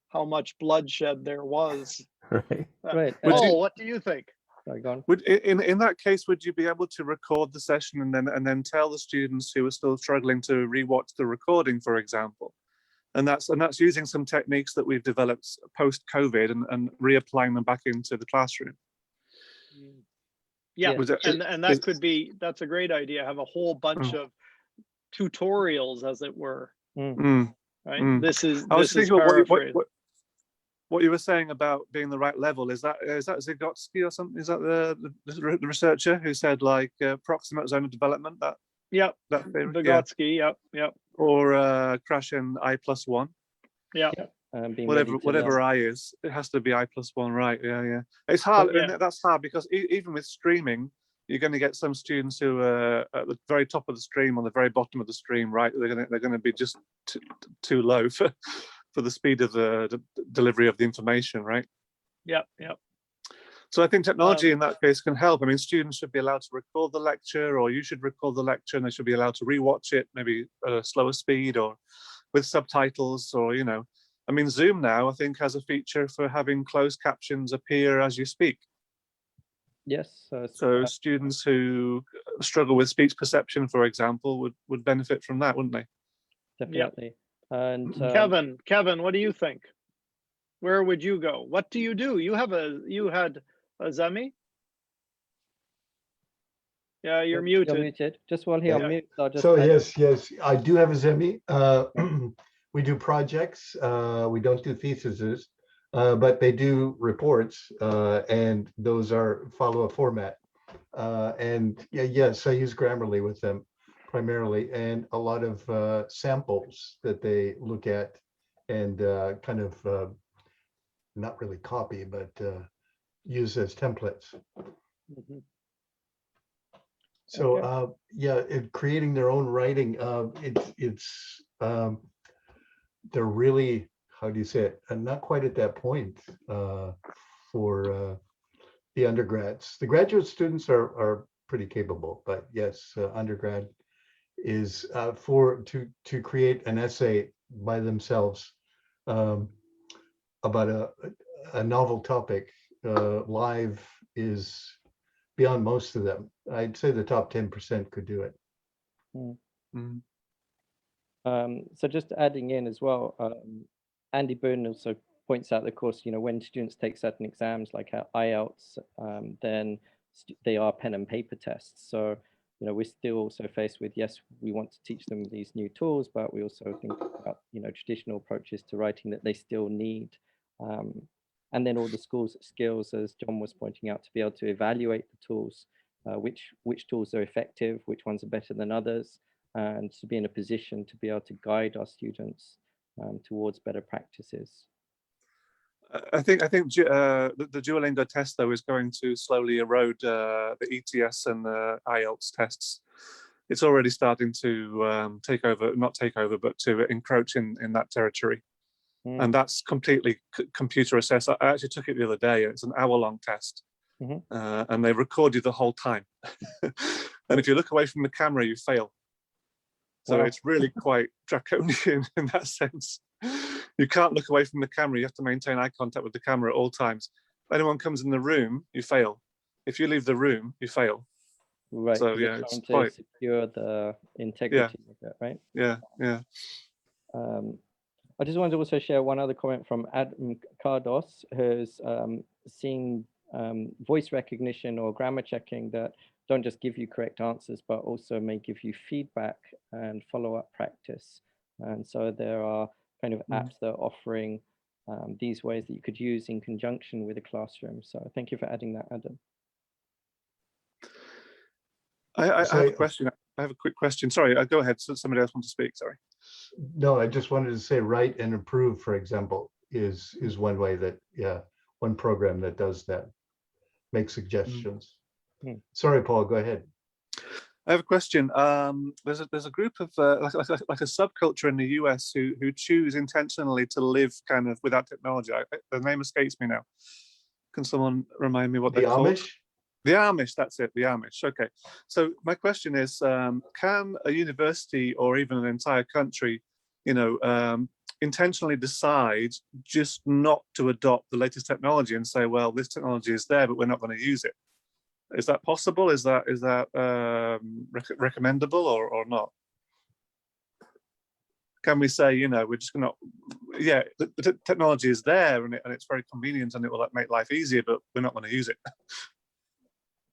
how much bloodshed there was. Right. Right. Oh, what do you think? Sorry, go on. Would in that case, would you be able to record the session and then tell the students who are still struggling to rewatch the recording, for example? And that's using some techniques that we've developed post-COVID and reapplying them back into the classroom. Yeah, Yeah. and that could be, that's a great idea. Have a whole bunch of tutorials, as it were. Right. This is paraphrase. What you were saying about being the right level, is that Vygotsky or something? Is that the researcher who said like proximate zone of development? Yep. Vygotsky. Yep. Or Krashen I+1. Yeah. Whatever I is, it has to be I+1, right? Yeah. It's hard. Yeah. And that's hard because even with streaming, you're going to get some students who are at the very top of the stream, on the very bottom of the stream, right? They're going to be just too low for the speed of the delivery of the information, right? Yep. So I think technology in that case can help. I mean, students should be allowed to record the lecture, or you should record the lecture, and they should be allowed to rewatch it, maybe at a slower speed or with subtitles, or, you know, I mean, Zoom now, I think, has a feature for having closed captions appear as you speak. Yes. So students who struggle with speech perception, for example, would benefit from that, wouldn't they? Definitely. And Kevin, what do you think? Where would you go? What do? You had a Zemi? Yeah, you're muted. You're muted. Just while he unmutes, I'll just. So yes, I do have a Zemi. We do projects. We don't do theses, but they do reports, and those follow a format. And yes, I use Grammarly with them primarily, and a lot of samples that they look at and kind of not really copy, but use as templates. So creating their own writing, they're really, how do you say it? And not quite at that point for the undergrads. The graduate students are pretty capable, but yes, undergrad is to create an essay by themselves about a novel topic. Live is beyond most of them. I'd say the top 10% could do it. So just adding in as well, Andy Boone also points out, of course, you know, when students take certain exams like IELTS, then they are pen and paper tests. So, you know, we're still also faced with, yes, we want to teach them these new tools, but we also think about, you know, traditional approaches to writing that they still need. And then all the skills, as John was pointing out, to be able to evaluate the tools, which tools are effective, which ones are better than others, and to be in a position to be able to guide our students towards better practices. I think the Duolingo test, though, is going to slowly erode the ETS and the IELTS tests. It's already starting to not take over, but to encroach in that territory. And that's completely computer assessed. I actually took it the other day. It's an hour-long test, and they record you the whole time. And if you look away from the camera, you fail. So it's really quite draconian in that sense. You can't look away from the camera. You have to maintain eye contact with the camera at all times. If anyone comes in the room, you fail. If you leave the room, you fail. Right. So yeah, it's trying to quite secure the integrity of it, right? Yeah. I just wanted to also share one other comment from Adam Cardos, who's seen voice recognition or grammar checking that don't just give you correct answers, but also may give you feedback and follow-up practice. And so there are kind of apps that are offering these ways that you could use in conjunction with a classroom. So thank you for adding that, Adam. I have a question. I have a quick question. Sorry, go ahead. So somebody else wants to speak. Sorry. No, I just wanted to say write and improve, for example, is one way that, yeah, one program that does that, make suggestions. Sorry, Paul, go ahead. I have a question. There's a group of like a subculture in the US who choose intentionally to live kind of without technology. The name escapes me now. Can someone remind me what they're called? Amish? The Amish, that's it, the Amish. Okay. So my question is, can a university or even an entire country, intentionally decide just not to adopt the latest technology and say, well, this technology is there, but we're not going to use it? Is that possible? Is that recommendable or not? Can we say, we're just going to, yeah, the technology is there and it's very convenient and it will make life easier, but we're not going to use it.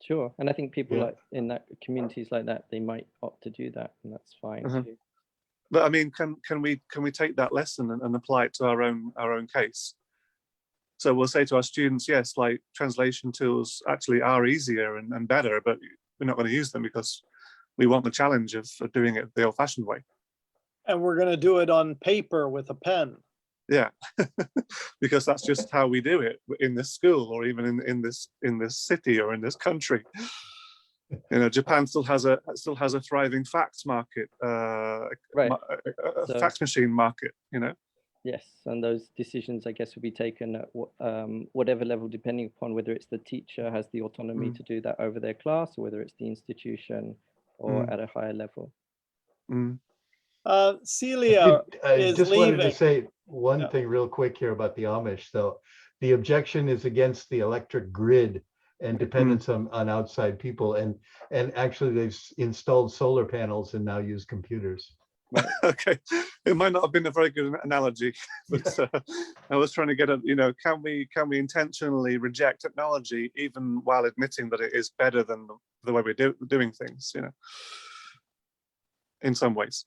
Sure, and I think people like in that communities like that, they might opt to do that, and that's fine too. But I mean, can we take that lesson and apply it to our own case? So we'll say to our students, yes, like translation tools actually are easier and better, but we're not going to use them because we want the challenge of doing it the old-fashioned way. And we're going to do it on paper with a pen. Yeah, because that's just how we do it in this school or even in this city or in this country. Japan still has a thriving fax market, right? A fax machine market. Yes, and those decisions, I guess, will be taken at whatever level, depending upon whether it's the teacher has the autonomy to do that over their class, or whether it's the institution, or at a higher level. Celia I just wanted to say one thing real quick here about the Amish, though. The objection is against the electric grid and dependence on outside people, and actually they've installed solar panels and now use computers. Okay, it might not have been a very good analogy, but I was trying to get can we intentionally reject technology even while admitting that it is better than the way we're doing things, in some ways.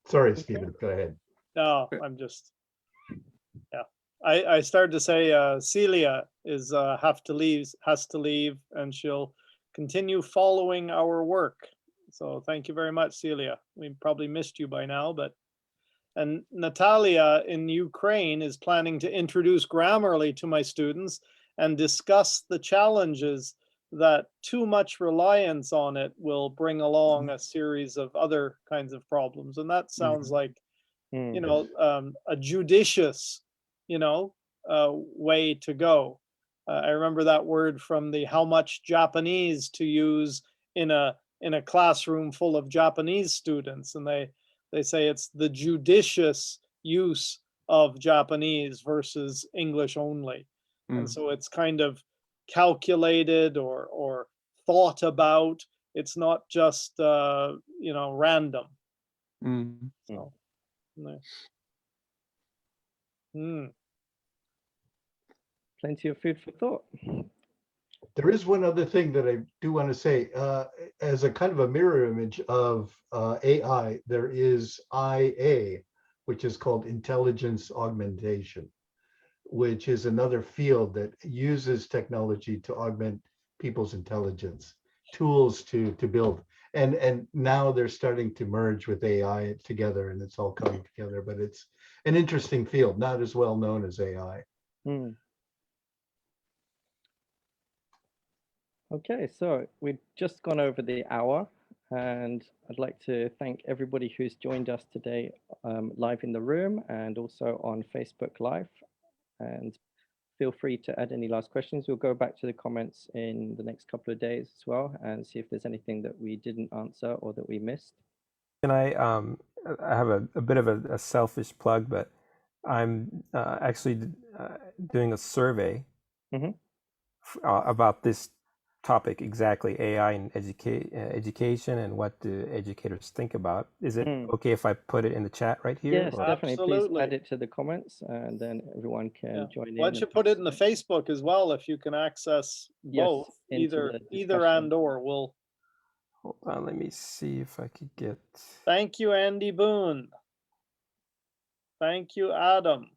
Sorry, Stephen, go ahead. No, I'm just, I started to say Celia has to leave, and she'll continue following our work. So thank you very much, Celia. We probably missed you by now, and Natalia in Ukraine is planning to introduce Grammarly to my students and discuss the challenges that too much reliance on it will bring along a series of other kinds of problems. And that sounds like, a judicious, way to go. I remember that word from the How Much Japanese to Use in a classroom full of Japanese students. And they say it's the judicious use of Japanese versus English only. And so it's kind of calculated or thought about. It's not just random. So, Plenty of food for thought. There is one other thing that I do want to say, as a kind of a mirror image of AI, there is IA, which is called intelligence augmentation, which is another field that uses technology to augment people's intelligence, tools to build. And now they're starting to merge with AI together, and it's all coming together, but it's an interesting field, not as well known as AI. Okay, so we've just gone over the hour, and I'd like to thank everybody who's joined us today live in the room and also on Facebook Live. And feel free to add any last questions. We'll go back to the comments in the next couple of days as well and see if there's anything that we didn't answer or that we missed. Can I have a bit of a selfish plug, but I'm actually doing a survey about this topic exactly, AI and education, and what do educators think about. Is it okay if I put it in the chat right here? Yes, or- definitely. Please Absolutely. add it to the comments, and then everyone can Yeah. join in. Why don't you put it in the Facebook as well if you can access Yes, both, into the either discussion. and or. We'll Hold on, let me see if I could get. thank you, Andy Boone. Thank you, Adam.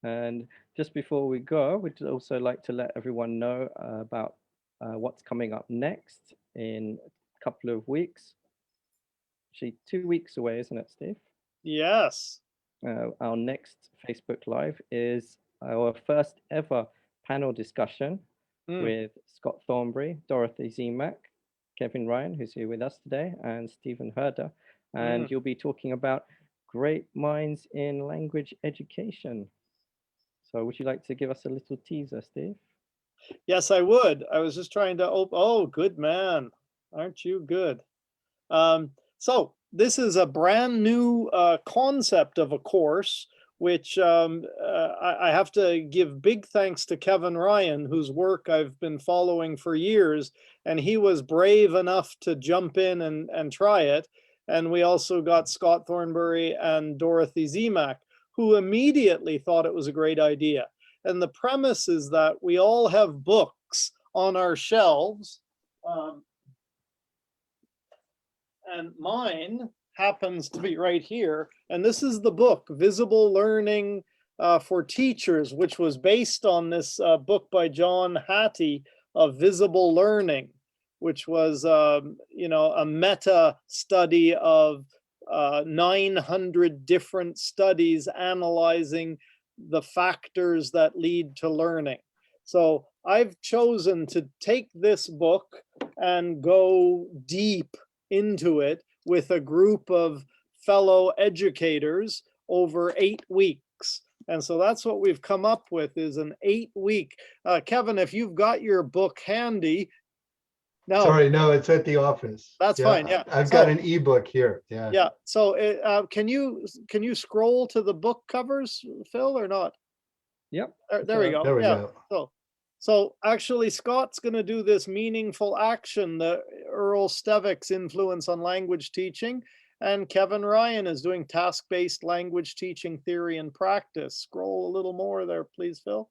And just before we go, we'd also like to let everyone know about what's coming up next in a couple of weeks. Actually, 2 weeks away, isn't it, Steve? Yes. Our next Facebook Live is our first ever panel discussion with Scott Thornbury, Dorothy Zemak, Kevin Ryan, who's here with us today, and Stephen Herder. And you'll be talking about great minds in language education. So would you like to give us a little teaser, Steve? Yes, I would. I was just trying to open. Oh, good man. Aren't you good? So this is a brand new concept of a course, which I have to give big thanks to Kevin Ryan, whose work I've been following for years. And he was brave enough to jump in and try it. And we also got Scott Thornbury and Dorothy Zemak, who immediately thought it was a great idea. And the premise is that we all have books on our shelves. And mine happens to be right here. And this is the book, Visible Learning for Teachers, which was based on this book by John Hattie of Visible Learning, which was, a meta study of 900 different studies analyzing the factors that lead to learning. So I've chosen to take this book and go deep into it with a group of fellow educators over 8 weeks. And so that's what we've come up with, is an 8-week. Kevin, if you've got your book handy. No. Sorry, no, it's at the office. That's fine, yeah. I've got an ebook here, yeah. Yeah, so can you scroll to the book covers, Phil, or not? Yep. There we go. There we Yeah. go. So actually, Scott's going to do this meaningful action, the Earl Stevick's influence on language teaching, and Kevin Ryan is doing task-based language teaching theory and practice. Scroll a little more there, please, Phil.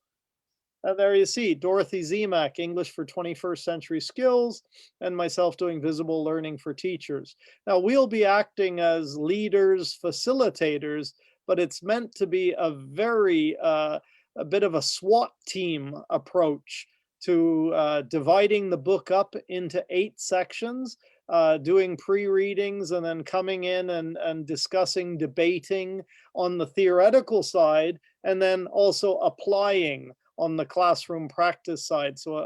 There you see Dorothy Zemak, English for 21st Century Skills, and myself doing visible learning for teachers. Now, we'll be acting as leaders, facilitators, but it's meant to be a very a bit of a SWAT team approach to dividing the book up into 8 sections, doing pre-readings, and then coming in and discussing, debating on the theoretical side, and then also applying on the classroom practice side. So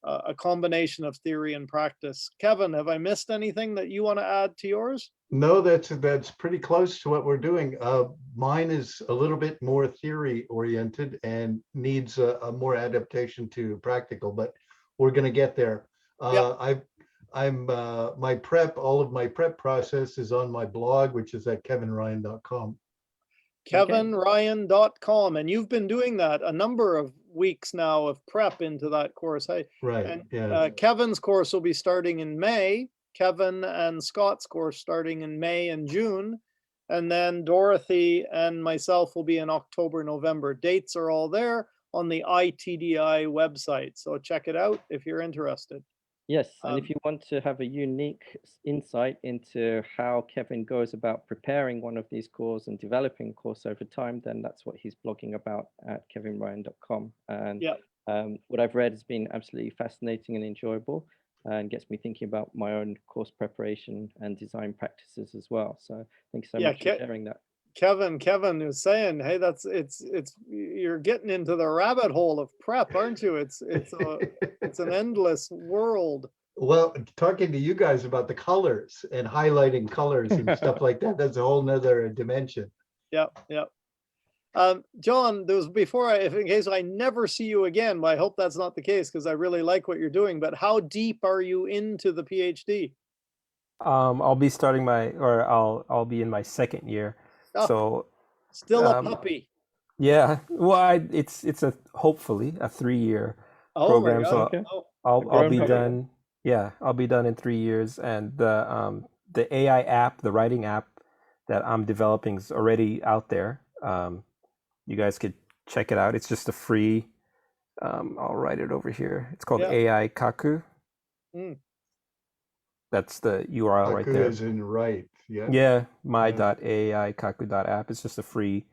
a combination of theory and practice. Kevin, have I missed anything that you want to add to yours? No, that's pretty close to what we're doing. Mine is a little bit more theory oriented and needs a more adaptation to practical, but we're going to get there. Yep. All of my prep process is on my blog, which is at kevinryan.com. kevinryan.com, and you've been doing that a number of weeks now of prep into that course. Right. And Yeah. Kevin's course will be starting in May. Kevin and Scott's course starting in May and June, and then Dorothy and myself will be in October, November. Dates are all there on the iTDi website, so check it out if you're interested. Yes, and if you want to have a unique insight into how Kevin goes about preparing one of these courses and developing a course over time, then that's what he's blogging about at kevinryan.com. And what I've read has been absolutely fascinating and enjoyable, and gets me thinking about my own course preparation and design practices as well. So thank you so much for sharing that. Kevin is saying, hey, it's you're getting into the rabbit hole of prep, aren't you? It's an endless world. Well, talking to you guys about the colors and highlighting colors and stuff like that, that's a whole nother dimension. Yep. John, there was in case I never see you again, but I hope that's not the case because I really like what you're doing. But how deep are you into the PhD? I'll be I'll be in my second year. Oh, so still a puppy. Yeah, well, it's a hopefully a 3-year Oh my program, God. so Okay. Oh, I'll be Grown-up. done. Yeah, I'll be done in 3 years, and the AI app, the writing app that I'm developing is already out there. You guys could check it out. It's just a free. I'll write it over here. It's called yeah. AI Kaku. Mm. That's the URL right Haku there. is in right. Yeah. Yeah, my.aikaku.app. It's just a free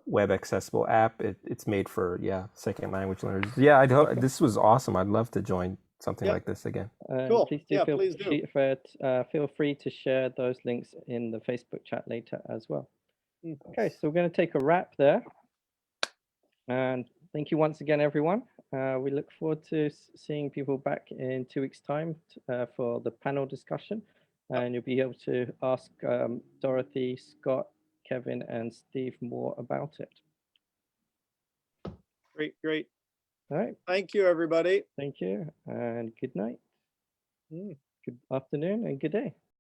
web accessible app. It's made for second language learners. Yeah, Okay. this was awesome. I'd love to join something Yeah. like this again. Cool. Please Yeah, feel please do. feel free to share those links in the Facebook chat later as well. Mm. Okay, so we're going to take a wrap there. And thank you once again, everyone. We look forward to seeing people back in 2 weeks' time for the panel discussion. And you'll be able to ask Dorothy, Scott, Kevin, and Steve more about it. Great, great. All right. Thank you, everybody. Thank you, and good night. Mm. Good afternoon, and good day.